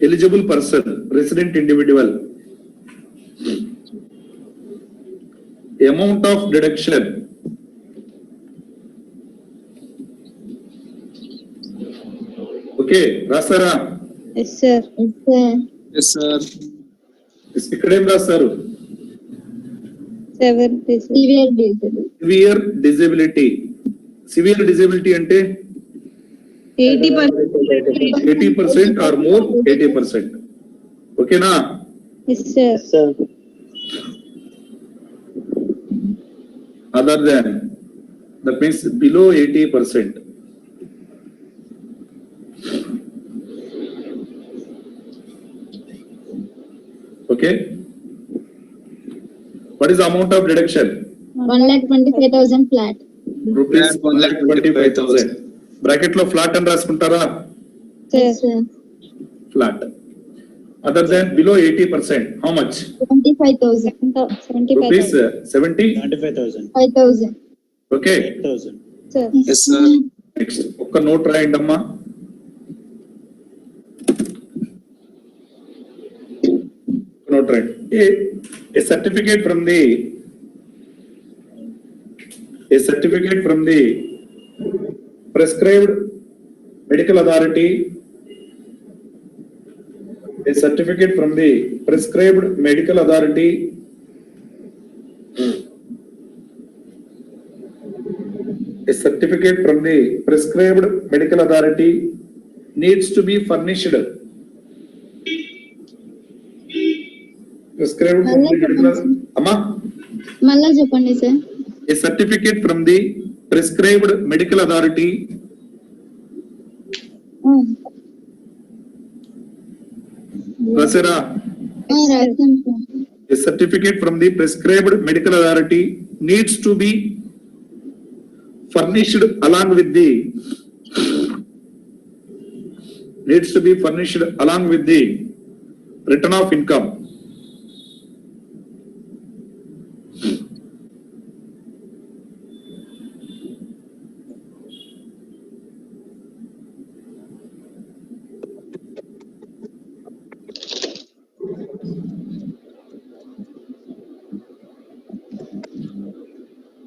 Eligible person, resident individual. Amount of deduction. Okay, రాస్తారా? Yes, sir. Yes, sir. ఇక్కడేం రాస్తారు? Severe disability. Severe disability అంటే 80% are more 80%. ఓకేనా? Yes, sir. Other than that means below 80%. Okay, what is the amount of deduction? 1,25,000 flat. Rupees 1,25,000. Bracket లో flat అని రాసుకుంటారా? Yes, sir. Flat. Other than below 80%, how much? 25,000. Rupees 75,000. 70. 5,000. Okay, Sir. Yes, sir. next ఒక్క note రాయండి అమ్మా. Note right. A certificate from the prescribed medical authority. A certificate from the prescribed medical authority. A certificate from the prescribed medical authority needs to be furnished. Prescribed from the medical, Amma? మళ్ళా చెప్పండి sir. A certificate from the prescribed medical authority. Rasera, రాస్తాను sir. a certificate from the prescribed medical authority needs to be furnished along with the return of income.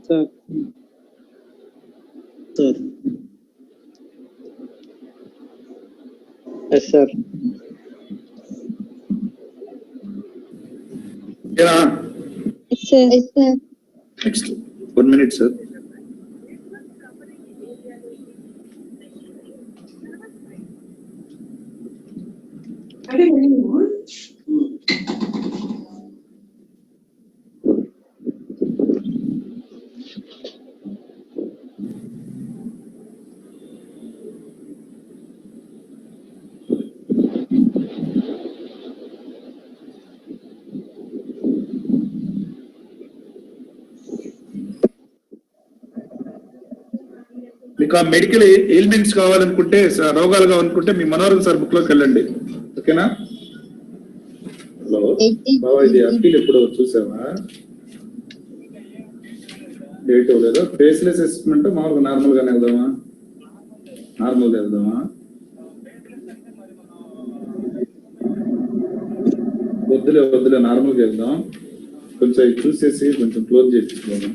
Sir. Sir. Yes, sir. Yeah. Yes, sir. Yes, sir. Next, 1 minute, sir. మీకు ఆ medical ailments కావాలనుకుంటే, రోగాలు కావాలనుకుంటే మీ మనోహరం sir book లోకి వెళ్ళండి. ఓకేనా? Hello బాబా, ఇది అప్పీల్ ఎప్పుడు చూసావా? డేట్ ఇవ్వలేదు. ఫేస్లెస్ అసెస్మెంట్ మామూలుగా నార్మల్ గానే వెళ్దామా? నార్మల్ గా వెళ్దామా? వద్దులే నార్మల్ గా వెళ్దాం. కొంచెం ఇది చూసేసి కొంచెం క్లోజ్ చేయించుకోదాం.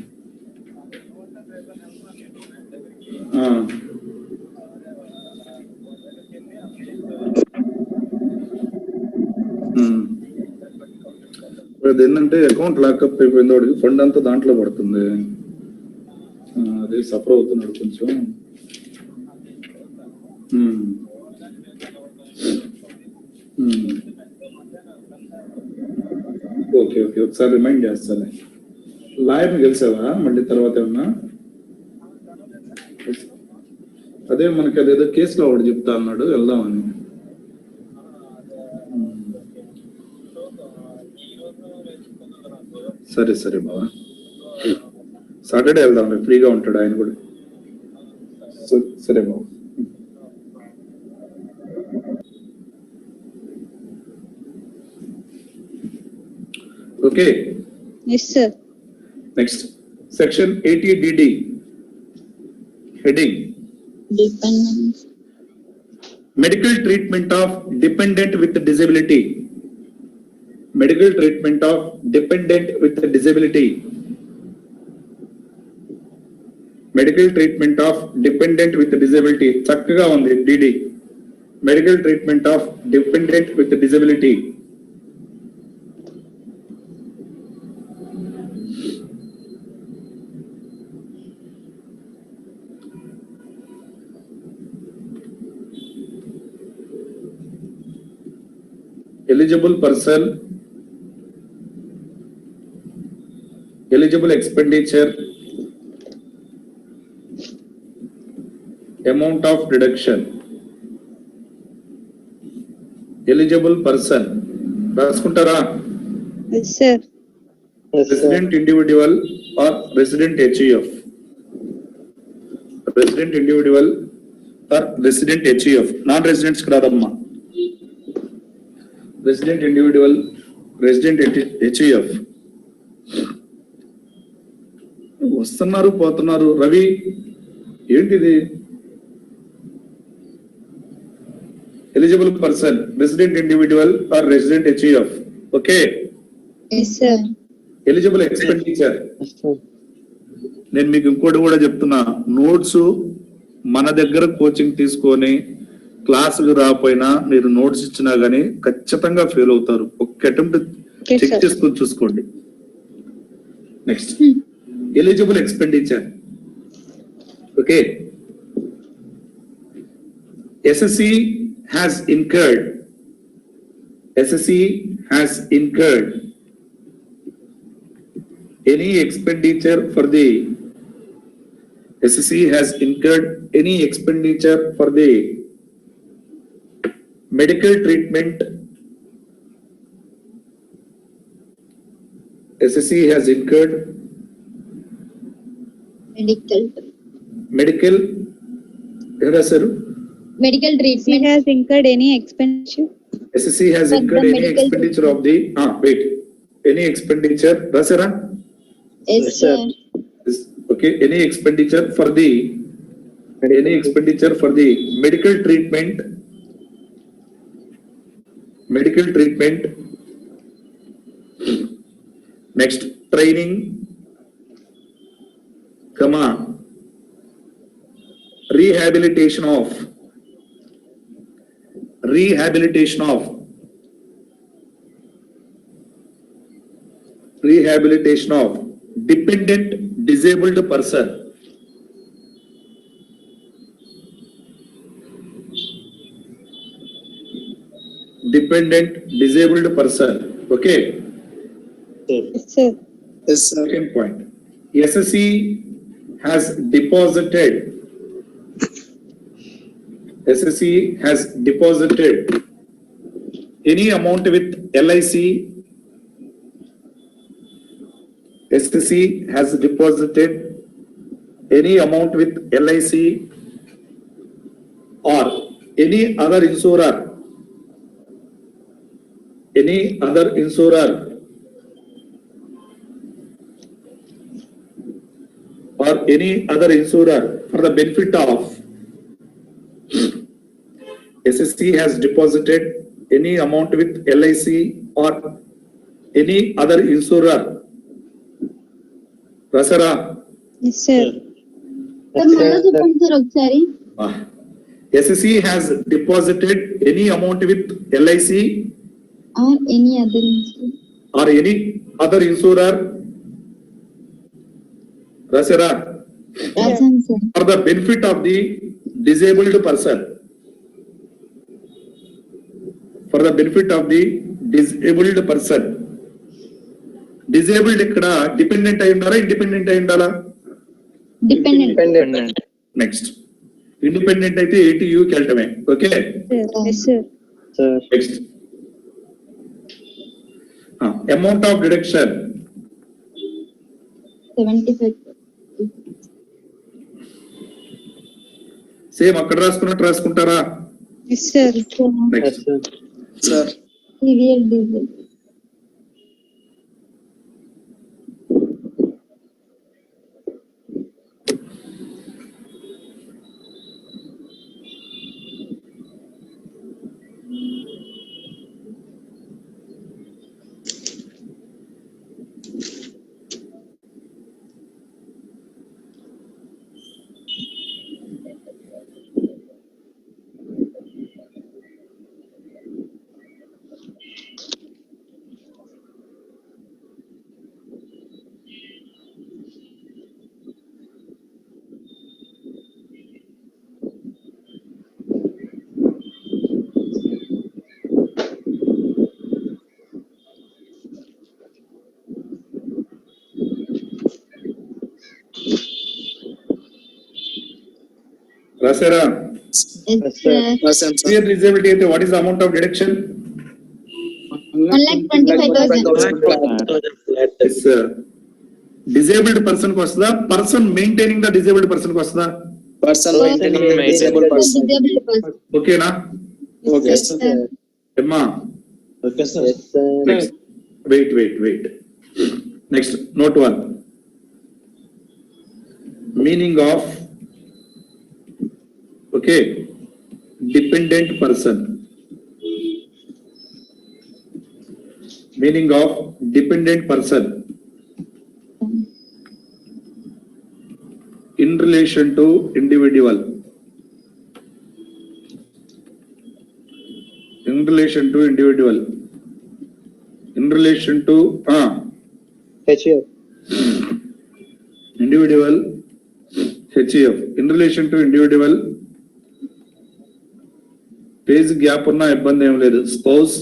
అది ఏంటంటే అకౌంట్ లాకప్ అయిపోయింది, వాడికి ఫండ్ అంతా దాంట్లో పడుతుంది. అదే సఫర్ అవుతున్నాడు కొంచెం. ఓకే ఒకసారి రిమైండ్ చేస్తాను. లాయర్ని గెలిచావా మళ్ళీ తర్వాత ఏమన్నా? అదే మనకి అదేదో కేసులో ఒకటి చెప్తా అన్నాడు, వెళ్దామని. సరే బాబా, సాటర్డే వెళ్దాం, ఫ్రీగా ఉంటాడు ఆయన కూడా. సరే బాబు. Okay, Yes, sir. Next section 80DD heading Dependent. Medical treatment of dependent with disability. Medical treatment of dependent with disability. Medical treatment of dependent with disability చక్కగా ఉంది. DD medical treatment of dependent with disability. Eligible person, eligible expenditure, amount of deduction. Eligible person రాసుకుంటారా? Yes, sir. Resident individual or resident HUF. Resident individual or resident HUF. Non residents రాదమ్మా. Resident individual, resident HUF. వస్తున్నారు పోతున్నారు. రవి ఏంటిది? Eligible person, resident individual or resident HUF. Okay, Yes, sir. Eligible expenditure. నేను మీకు ఇంకోటి కూడా చెప్తున్నా, నోట్స్ మన దగ్గర కోచింగ్ తీసుకొని క్లాసులు రాకపోయినా మీరు నోట్స్ ఇచ్చినా గానీ ఖచ్చితంగా ఫెయిల్ అవుతారు. ఒక్క అటెంప్ట్ చెక్ చేసుకొని చూసుకోండి. Next eligible expenditure. Okay, SSC has incurred any expenditure for the SSC has incurred any expenditure for the medical treatment. SSC has incurred medical Medical He treatment. has incurred any expenditure. SSC has For incurred the any medical expenditure of the any expenditure rasera. Yes, sir. Okay, any expenditure for the medical treatment, next training, rehabilitation of dependent disabled person. Okay, Yes, sir. Yes, sir. second point, SSC has deposited any amount with LIC. SSC has deposited any amount with LIC or any other insurer. any other insurer for the benefit of SSC has deposited any amount with LIC or any other insurer. Rasara. Yes, sir. Sir మళ్ళీ చెప్పండి sir ఒకసారి. SSC has deposited any amount with LIC Or any other instance. or any other insurer. Rasara. రాశాను sir. For the benefit of the disabled person. For the benefit of the disabled person. Disabled ఇక్కడ dependent అయి ఉండాలా independent అయి ఉండాలా? Dependent. Next independent అయితే ATUకి వెళ్ళటమే. Okay Yes, sir. Next amount of deduction 75. Same అక్కడ రాసుకున్నట్టు రాసుకుంటారా? Yes, sir. Next Serial diesel. రాసారా? Yes, sir. Severe disability అయితే what is the amount of deduction? 1,25,000. Disabled person కి వస్తుందా? Person maintaining the disabled person కి వస్తుందా? Disabled person. ఓకేనా? Yes, sir. ఎమ్మా next wait next note 1 meaning of okay dependent person. Meaning of dependent person in relation to individual. In relation to individual. In relation to HF. Individual HF. In relation to individual. Page gap ఉన్న ఇబ్బంది ఏం లేదు. Spouse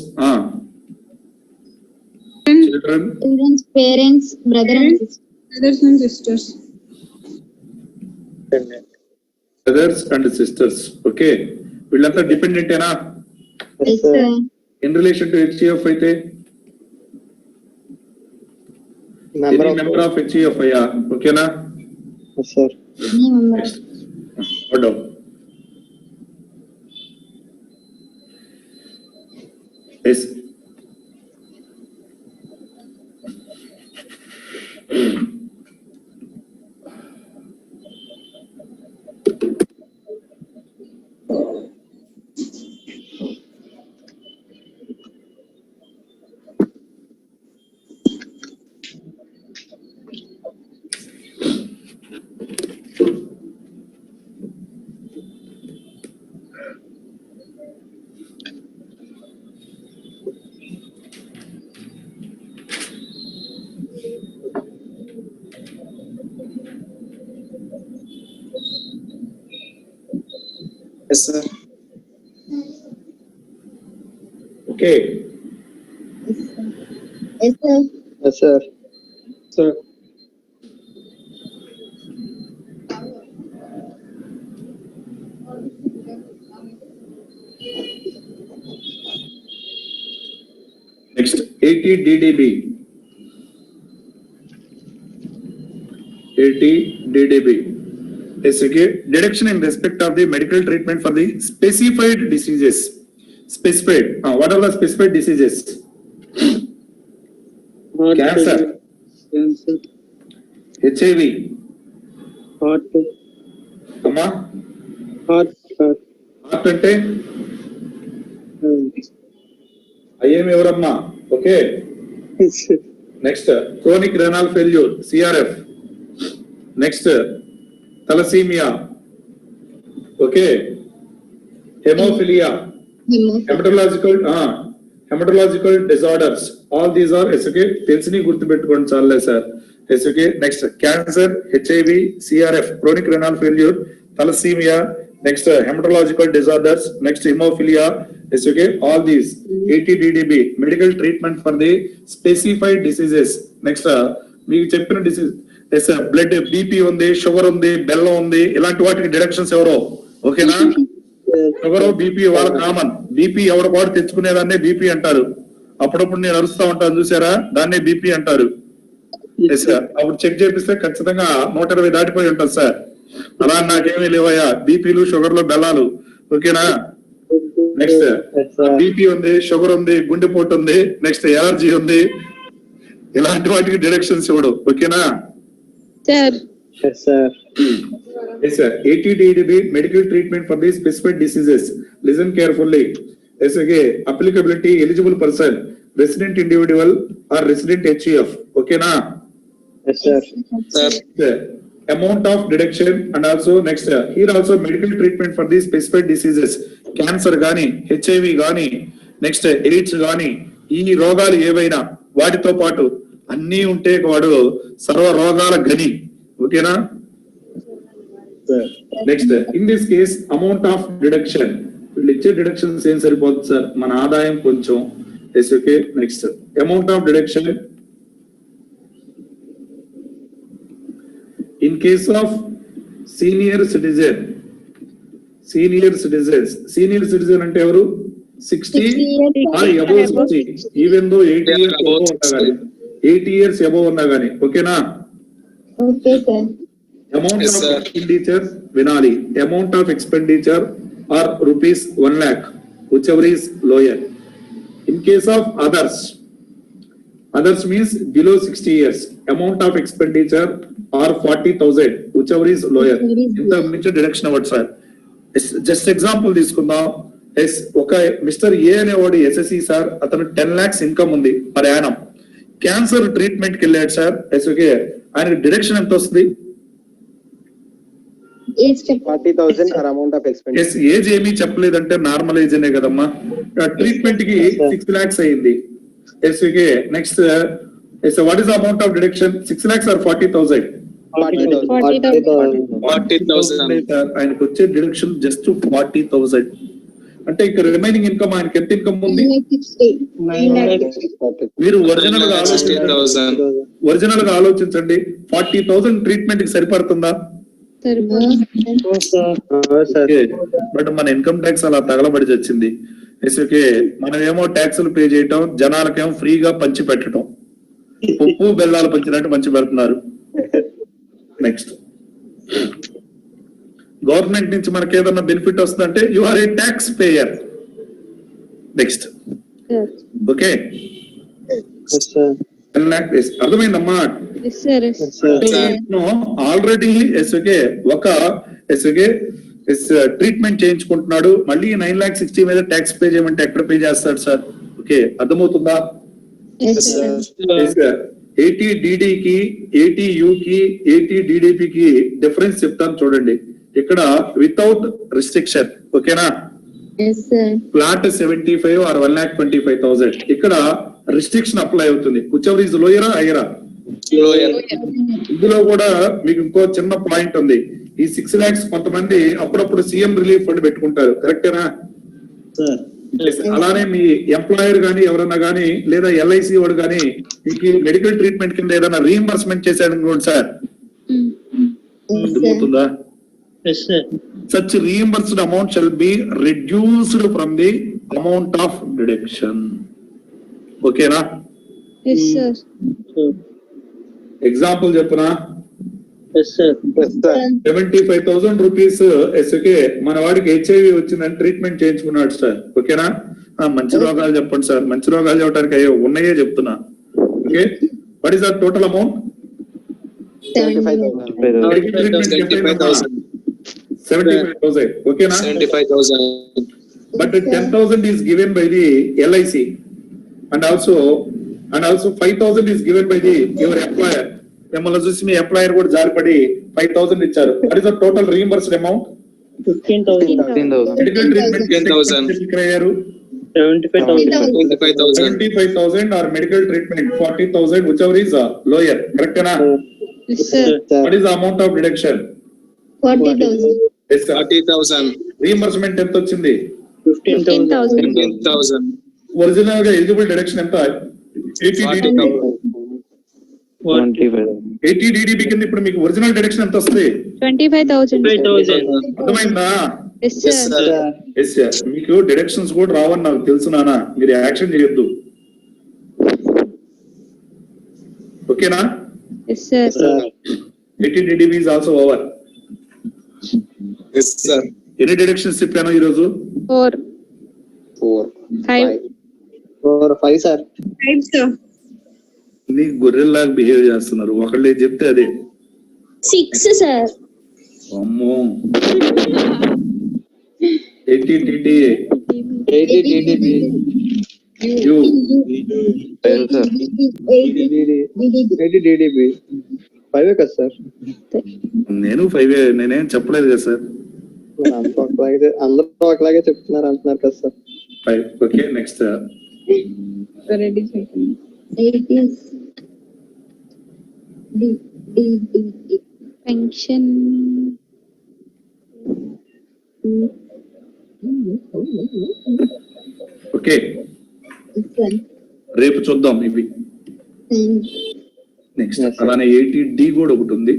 children. Children's parents, brother and sister. Brothers and sisters. Brothers and sisters. Okay. వీళ్ళంతా dependent ఏనా? Yes, sir. In relation to HCF అయితే any member of HCF అయ్యా. ఓకేనా? Any member. Next. What down? Yes. Yes, sir. Okay. Yes, sir. Yes, sir. Sir. Next, 80 DDB. 80 DDB. Yes, okay. Deduction in respect of the medical treatment for the specified diseases. Specified. What are the specified diseases? Cancer, Cancer. HIV, Heart. అమ్మా Heart. Heart అంటే IIM ఎవరమ్మా? Okay, next chronic renal failure CRF, next thalassaemia, okay, haemophilia, hematological disorders, all these are SOK. తెలిసిని గుర్తుపెట్టుకోండి చాలే sir. SOK. Next cancer, HIV, CRF, chronic renal failure, thalassemia, next hematological disorders, next hemophilia, SOK. all these 80 DDB medical treatment for the specified diseases. Next మీకు చెప్పిన disease blood BP ఉంది, sugar ఉంది, బెల్లం ఉంది, ఇలాంటి వాటికి డిడక్షన్స్ ఎవరో, ఓకేనా? షుగర్ BP వాళ్ళ కామన్. BP ఎవరు కూడా తెచ్చుకునేదాన్నే BP అంటారు. అప్పుడప్పుడు నేను అరుస్తా ఉంటాను చూసారా, దాన్నే BP అంటారు. అప్పుడు చెక్ చేపిస్తే ఖచ్చితంగా 120 దాటిపోయి ఉంటుంది సార్. అలా నాకేమీ లేవయ్యా BPలు, షుగర్లు, బెల్లాలు, ఓకేనా? నెక్స్ట్ BP ఉంది, షుగర్ ఉంది, గుండెపోటు ఉంది, నెక్స్ట్ ఎలర్జీ ఉంది, ఇలాంటి వాటికి డిడక్షన్స్ ఇవ్వడు, ఓకేనా? Sir Yes, sir. Yes, sir. 80 DDB medical treatment for these specified diseases. Listen carefully. Yes, okay. Applicability, eligible person, resident individual or resident HEF. Okay, na? Yes, sir. Sir. Amount of deduction and also next here also medical treatment for these specified diseases. Cancer gani, HIV gani, next AIDS gani, ఈ రోగాలు ఏవైనా వాటితో పాటు అన్ని ఉంటే వాడు సర్వ రోగాల గని, ఓకేనా? Next in this case amount of deduction, వీళ్ళు ఇచ్చే డిడక్షన్స్ ఏం సరిపోతుంది సార్, మన ఆదాయం కొంచెం. Okay, next amount of deduction in case of senior citizen. Senior citizen అంటే ఎవరు? 60 or above 60, even though 80 years above ఉన్నా గానీ, 80 years above ఉన్నా గానీ, ఓకేనా? Okay, sir. Amount of expenditure వినాలి. Amount of expenditure or rupees 1 lakh, whichever is lower. In case of others means below 60 years, amount of expenditure or 40,000, whichever is lower. ఇంత మించి deduction అవ్వదు sir. Just example తీసుకుందాం. ఒక mister ఏ అనేవాడు SSC sir, అతను 10 lakhs income ఉంది per annum. Cancer treatment కి వెళ్ళాడు సార్. ఓకే, ఆయనకి డిడక్షన్ ఎంత వస్తుంది? Yes, sir. 40,000 or amount of expenditure. Age ఏమీ చెప్పలేదంటే నార్మల్ ఏజ్ అనే కదమ్మా. ట్రీట్మెంట్ కి 6 lakhs అయింది. Okay, next what is amount of deduction? 6 lakhs or 40,000? 40,000. ఆయనకు వచ్చే డిడక్షన్ జస్ట్ 40,000. అంటే ఇక్కడ రిమైనింగ్ ఇన్కమ్ ఆయనకి ఎంత ఇన్కమ్ ఉంది? 960. మీరు ఒరిజినల్ గా ఆలోచించండి. 40,000 ట్రీట్మెంట్ కి సరిపడుతుందా? బట్ మన ఇన్కమ్ ట్యాక్స్ అలా తగలబడి వచ్చింది. ఓకే, మనం ఏమో ట్యాక్సులు పే చేయటం, జనాలకేమో ఫ్రీగా పంచి పెట్టడం, ఉప్పు బెల్లాలు పంచినట్టు పంచి పెడుతున్నారు. నెక్స్ట్ గవర్నమెంట్ నుంచి మనకి ఏదన్నా బెనిఫిట్ వస్తుందంటే you are a taxpayer. Next okay, అర్థమైందమ్మా? ఆల్రెడీ ఒక ట్రీట్మెంట్ చేయించుకుంటున్నాడు, మళ్ళీ 9,60,000 మీద ట్యాక్స్ పే చేయమంటే ఎక్కడ పే చేస్తాడు సార్? ఓకే, అర్థమవుతుందా? 80 DD కి 80 U కి 80 DDP కి డిఫరెన్స్ చెప్తాను చూడండి. ఇక్కడ వితౌట్ రిస్ట్రిక్షన్, ఓకేనా? Yes, sir. Flat 75 or 1,25,000. ఇక్కడ రిస్ట్రిక్షన్ అప్లై అవుతుంది. whichever is lower or higher? ఇందులో కూడా మీకు ఇంకో చిన్న పాయింట్ ఉంది. ఈ 6 lakhs కొంతమంది అప్పుడప్పుడు సీఎం రిలీఫ్ ఫండ్ పెట్టుకుంటారు, కరెక్టేనా? అలానే మీ ఎంప్లాయర్ గానీ ఎవరన్నా గానీ లేదా LIC వాడు గానీ మీకు మెడికల్ ట్రీట్మెంట్ కింద ఏదైనా రీఎంబర్స్మెంట్ చేశాడు అనుకోండి సార్, అర్థమవుతుందా? Such reimbursed amount shall be reduced from the amount of deduction. Okay na? Yes, sir. Example చెప్పనా? Yes, sir. 75,000 rupees SK మన వాడికి HIV వచ్చిందని ట్రీట్మెంట్ చేయించుకున్నాడు సార్, ఓకేనా? మంచి రోగాలు చెప్పండి సార్. మంచి రోగాలు చెప్పడానికి అయ్యో ఉన్నాయే చెప్తున్నా. Okay, what is the total amount? 75,000. Medical treatment చెప్పండమ్మా. 75,000. ఓకేనా? 75,000. But 10,000 is given by the LIC and also 5,000 is given by the your employer. మిమ్మల్ని చూసి మీ ఎంప్లాయర్ కూడా జారిపడి 5,000 ఇచ్చారు. What is the total reimbursed amount? 15,000. Medical treatment 10,000. అయ్యారు 25,000. 75,000 or medical treatment 40,000, whichever is lower. Correct na? Yes, sir. What is the amount of deduction? 40,000. Yes, sir. 30,000. Reimbursement ఎంత వచ్చింది? 15,000. 15,000. Original గా eligible deduction ఎంత? 80 DDB కింద ఇప్పుడు మీకు original deduction ఎంత వస్తుంది? 25,000. అర్థమైందా? Yes, Yes, sir. sir. Yes sir. మీకు డిడక్షన్స్ కూడా రావని నాకు తెలుసు నాన్న, మీరు యాక్షన్ చేయొద్దు. ఓకేనా? Yes, sir. 80 DDB is also over. Yes, sir. ఎన్ని డిడక్షన్స్ చెప్పాను ఈ రోజు? 4. 4, 5. 4, 5, sir. 5, sir. నీ గొర్రెల్లాగా బిహేవ్ చేస్తున్నారు. ఒకళ్ళే చెప్తే అదే. 6, sir. అమ్మో. 80 DD. 80 DDB. You. 80 DDB. 5 కదా సార్? నేను 5 నేనేం చెప్పలేదు కదా సార్. అందరూ ఒకలాగే చెప్తున్నారు అంటున్నారు కదా sir? 5. Okay, next. Ready, sir. 8 is D. Pension. Okay, Sir. రేపు చూద్దాం ఇవి. నెక్స్ట్ అలానే 80D కూడా ఒకటి ఉంది.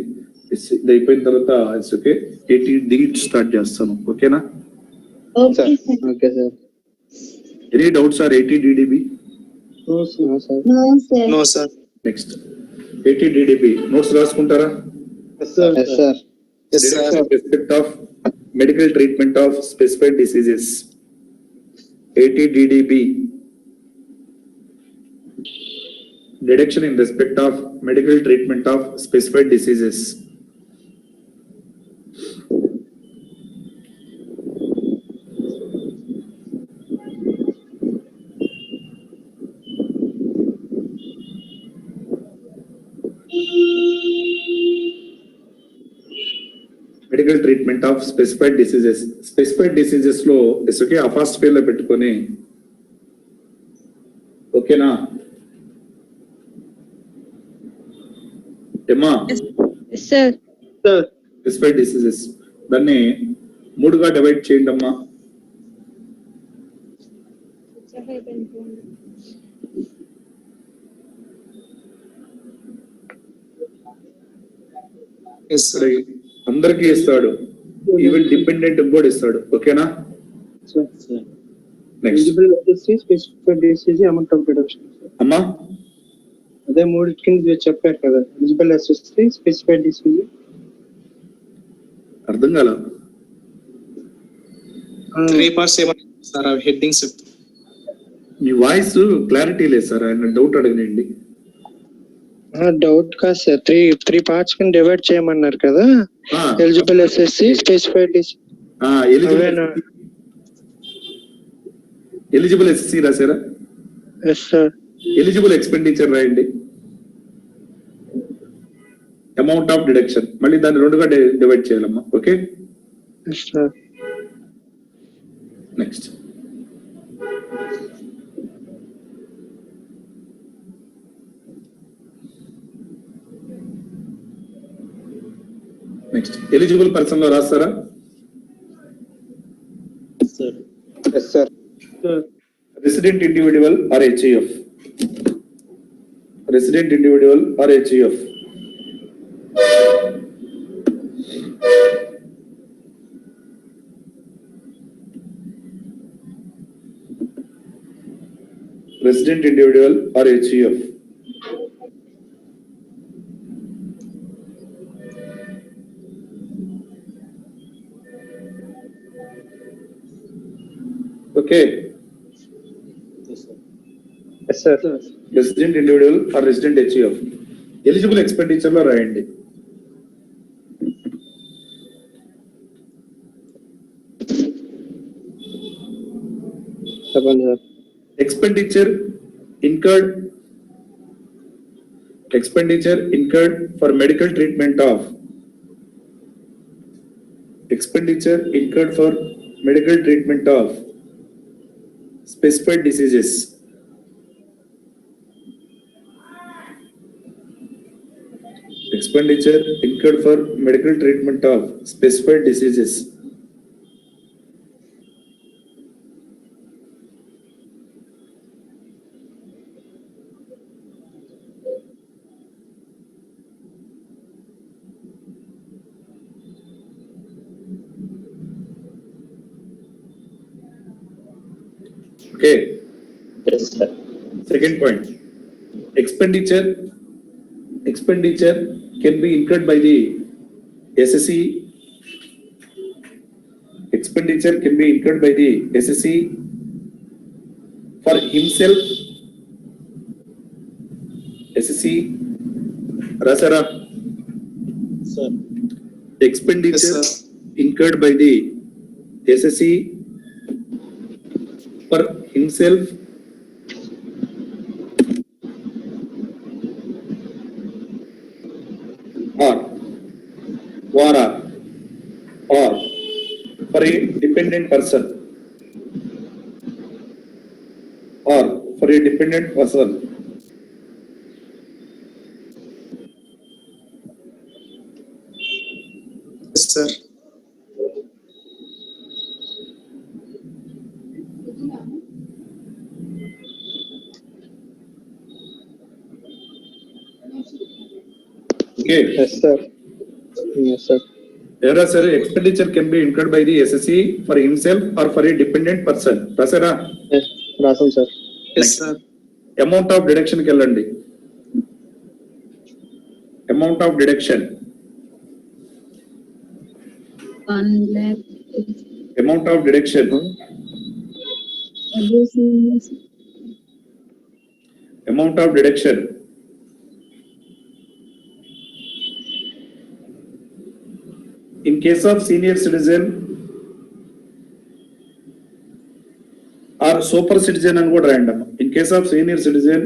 ఇది అయిపోయిన తర్వాత ఓకే 80D స్టార్ట్ చేస్తాను. ఓకేనా? Okay, sir. Okay sir. Any doubts or 80 DDB? Sir. No, sir. No, sir. Next 80 DDB notes రాసుకుంటారా? Yes sir. Yes, sir. Respect of medical treatment of specified diseases. 80 DDB. Deduction in respect of medical treatment of specified diseases. Medical treatment of specified diseases. Specified diseases లో okay first fail లో పెట్టుకొని ఓకేనా ఏమా? Yes, sir. Specified diseases దాన్ని 3గా divide చేయండి అమ్మా. Yes, sir. అందరికీ ఇస్తాడు, ఈవెన్ డిపెండెంట్ కూడా ఇస్తాడు. ఓకేనా? Next specific disease amount of deduction. అమ్మా అదే మూడు కింద చెప్పారు కదా, ఎలిజిబుల్ అసిస్టీ, స్పెసిఫైడ్ డిసీజ్. అర్థం కాల. 3 parts ఏమన్నా సార్ హెడ్డింగ్స్? మీ వాయిస్ క్లారిటీ లేదు సార్, ఆయన డౌట్ అడగనండి. డౌట్ కాదు సార్, త్రీ పార్ట్స్ కింద డివైడ్ చేయమన్నారు కదా, eligible assessee, specified disease. Eligible assessee రాసారా? Yes sir. ఎలిజిబుల్ ఎక్స్పెండిచర్ రాయండి, అమౌంట్ ఆఫ్ డిడక్షన్, మళ్ళీ దాన్ని 2గా డివైడ్ చేయాలమ్మా. Okay, yes sir. Next eligible person లో రాస్తారా? ఎస్ సార్. Resident individual or HUF. Resident individual or HUF. Resident individual or HUF. Okay. Yes, sir. Resident individual or resident HUF. Eligible expenditure lo రాయండి. చెప్పండి sir. expenditure incurred for medical treatment of specified diseases. Expenditure incurred for medical treatment of specified diseases. Okay. Yes, sir. Second point. Expenditure can be incurred by the SSC. Expenditure can be incurred by the SSC for himself. SSC, Rasara. Sir. Expenditure Yes, sir. incurred by the SSC for himself or Vara or for a dependent person or for a dependent person. Yes, sir. Okay. Yes, sir. Yes, sir. Sir, expenditure can be incurred by the SSC for himself or for a dependent person. Rasara, Yes, రాసాం sir. Yes, sir. amount of deduction కెళ్ళండి. Amount of deduction. 1 lakh. Amount of deduction. Amount of deduction. In case of senior citizen or super citizen అని కూడా రాయండి అమ్మ. In case of senior citizen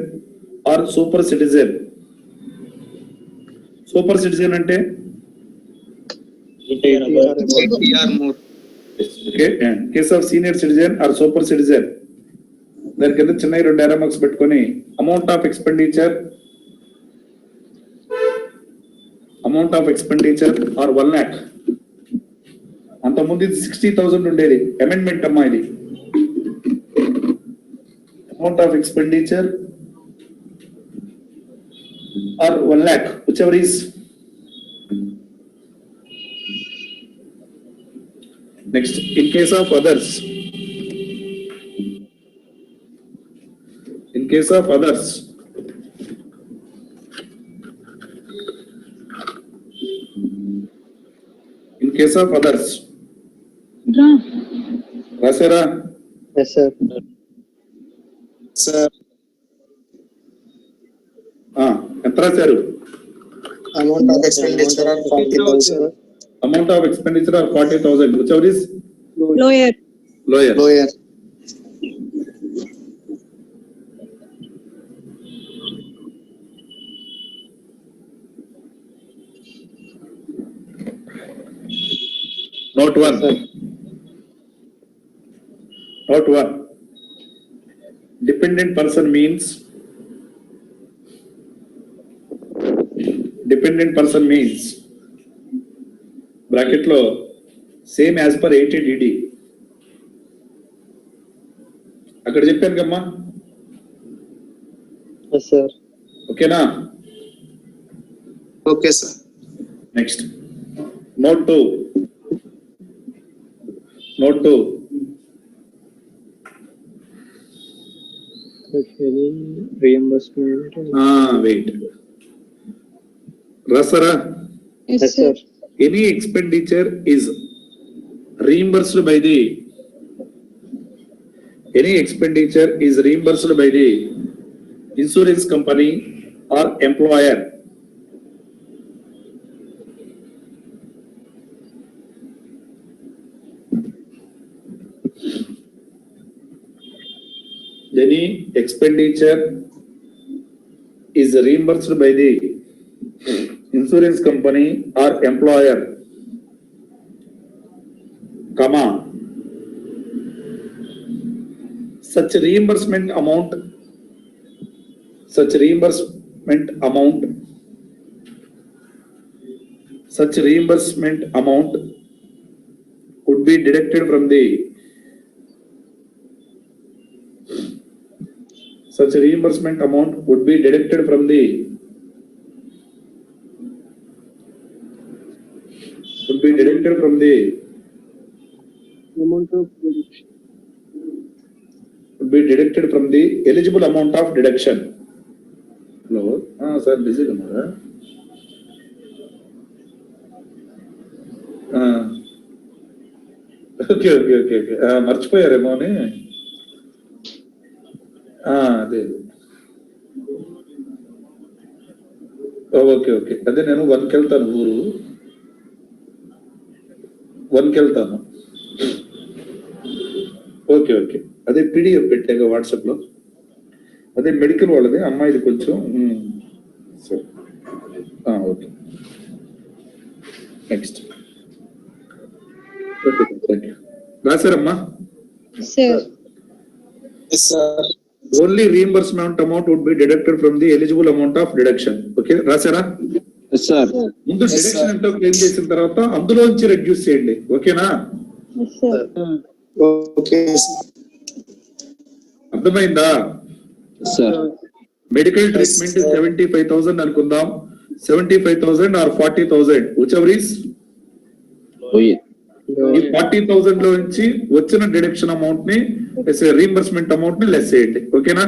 or super citizen. Super citizen అంటే 80 or more. okay, in case of senior citizen or super citizen దాని కింద చిన్న 2 arrow marks పెట్టుకొని amount of expenditure or 1 lakh. అంతకుముందు ఇది 60,000 ఉండేది, అమెండ్మెంట్ అమ్మా ఇది. Amount of expenditure or 1 lakh, whichever is. Next, in case of others, in case of others, రాసారా? Yes, sir. Sir. ఎంత రాశారు? Amount of expenditure are 40,000. Amount of expenditure are 40,000, whichever is Lower. lower. Lower. Note 1. Note 1. Dependent person means bracket లో same as per 80 DD. అక్కడ చెప్పాను కమ్మా, Yes, sir. ఓకేనా? Okay, sir. Next note 2. Any reimbursement. Wait రాసారా? Yes, sir. Any expenditure is reimbursed by the insurance company or employer. any expenditure is reimbursed by the insurance company or employer, comma, such reimbursement amount would be deducted from the eligible amount of deduction. Hello, sir, busy unnara? Okay. మర్చిపోయారేమో అని అదే okay అదే నేను 1కి వెళ్తాను, ఊరు 1కి వెళ్తాను. Okay అదే PDF పెట్టాక వాట్సాప్ లో, అదే మెడికల్ వాళ్ళది అమ్మాయిది కొంచెం సరే. Okay, next. Okay, thank you. రాశారమ్మా? Sir. Yes, sir. Only reimbursement amount would be deducted from the eligible amount of deduction. Okay, రాశారా? Yes, sir. ముందు డిడక్షన్ ఎంతో క్లెయిమ్ చేసిన తర్వాత అందులోంచి రెడ్యూస్ చేయండి. ఓకేనా? Yes, sir. Okay, sir. అర్థమైందా? Sir. మెడికల్ ట్రీట్మెంట్ 75,000 అనుకుందాం. 75,000 or 40,000, whichever is. ఈ 40,000 లో నుంచి వచ్చిన డిడక్షన్ అమౌంట్ ని రీఇంబర్స్మెంట్ అమౌంట్ ని లెస్ చేయండి. ఓకేనా?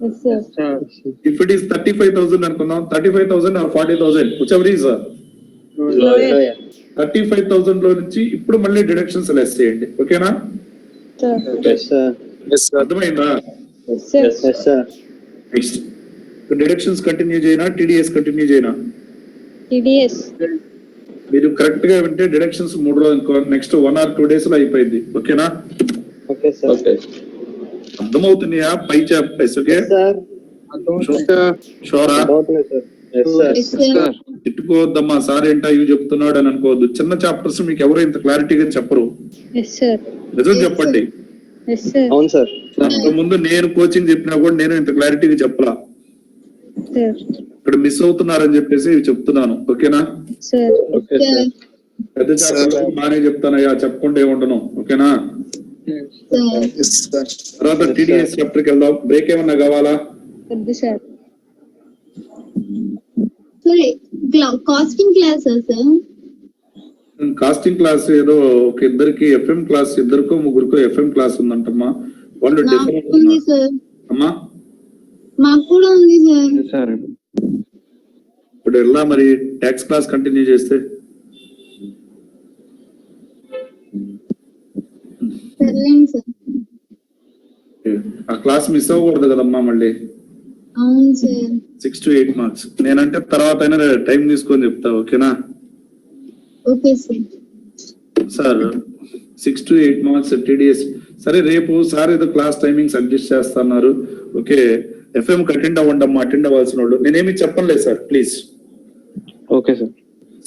Yes, sir. If it is 35,000 అనుకుందాం, 35,000 or 40,000, whichever is. 35,000 లో నుంచి ఇప్పుడు మళ్ళీ డిడక్షన్స్ లెస్ చేయండి. ఓకేనా? Sir. Yes, sir. అర్థమైందా? Yes, sir. Next deductions continue చేయనా, TDS కంటిన్యూ చేయనా? TDS. మీరు కరెక్ట్ గా వింటే డిడక్షన్స్ 3 రోజులు, నెక్స్ట్ 1 or 2 days లో అయిపోయింది. ఓకేనా? Okay, sir. Okay. అర్థమవుతున్నాయా? పై చాప్టర్స్. ఓకే, షోరా? Yes, sir. Yes, sir. తిట్టుకోవద్దమ్మా, సార్ ఏంటా ఇవి చెప్తున్నాడు అని అనుకోవద్దు. చిన్న చాప్టర్స్ మీకు ఎవరు ఇంత క్లారిటీగా చెప్పరు. Yes, sir. నిజం చెప్పండి. Yes, sir. అవును సార్. ముందు నేను కోచింగ్ చెప్పినా కూడా నేను ఇంత క్లారిటీగా చెప్పలా. Sir. ఇక్కడ మిస్ అవుతున్నారని చెప్పేసి ఇవి చెప్తున్నాను. ఓకేనా? Sir. Okay, sir. పెద్ద చాప్టర్ బాగానే చెప్తానయ్యా, చెప్పకుండా ఏముండను. ఓకేనా? Sir. Yes, sir. తర్వాత TDS చాప్టర్ కి వెళ్దాం. బ్రేక్ ఏమన్నా కావాలా? వద్దు sir. Sorry, costing classes, sir. Costing class ఏదో ఒక ఇద్దరికి FM క్లాస్, ఇద్దరికో ముగ్గురికో FM క్లాస్ ఉందంటమ్మా. వాళ్ళు నాకు డిఫరెంట్ ఉంది సార్. అమ్మా. మాకు కూడా ఉంది సార్. ఇప్పుడు ఎలా మరి ట్యాక్స్ క్లాస్ కంటిన్యూ చేస్తే? సర్లేండి సార్. ఆ క్లాస్ మిస్ అవ్వకూడదు కదమ్మా మళ్ళీ. అవును సార్. 6 to 8 marks. నేనంటే తర్వాత అయినా టైం తీసుకొని చెప్తా. ఓకేనా? Okay sir. Sir 6 to 8 marks TDS. సరే, రేపు సార్ ఏదో క్లాస్ టైమింగ్స్ అడ్జస్ట్ చేస్తున్నారు. ఓకే, FM కి అటెండ్ అవ్వండి అమ్మా, అటెండ్ అవ్వాల్సిన వాళ్ళు. నేనేమి చెప్పలేదు sir, please. Okay, sir.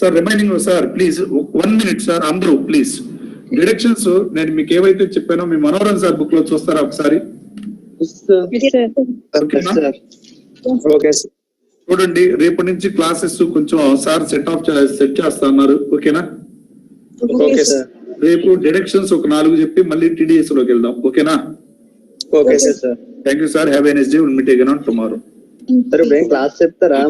Sir remaining sir please 1 minute sir, అందరూ ప్లీజ్. డిడక్షన్స్ నేను మీకు ఏవైతే చెప్పానో మీ మనోహరన్ సార్ బుక్ లో చూస్తారా ఒకసారి? Yes, sir. ఓకేనా? Okay, sir. చూడండి, రేపటి నుంచి క్లాసెస్ కొంచెం సార్ సెట్ చేస్తున్నారు. ఓకేనా? Okay, sir. రేపు డిడక్షన్స్ ఒక 4 చెప్పి మళ్ళీ TDS లోకి వెళ్దాం. ఓకేనా? Okay, sir. Thank you sir. Have a nice day. Will meet again on tomorrow. సరే, క్లాస్ చెప్తారా?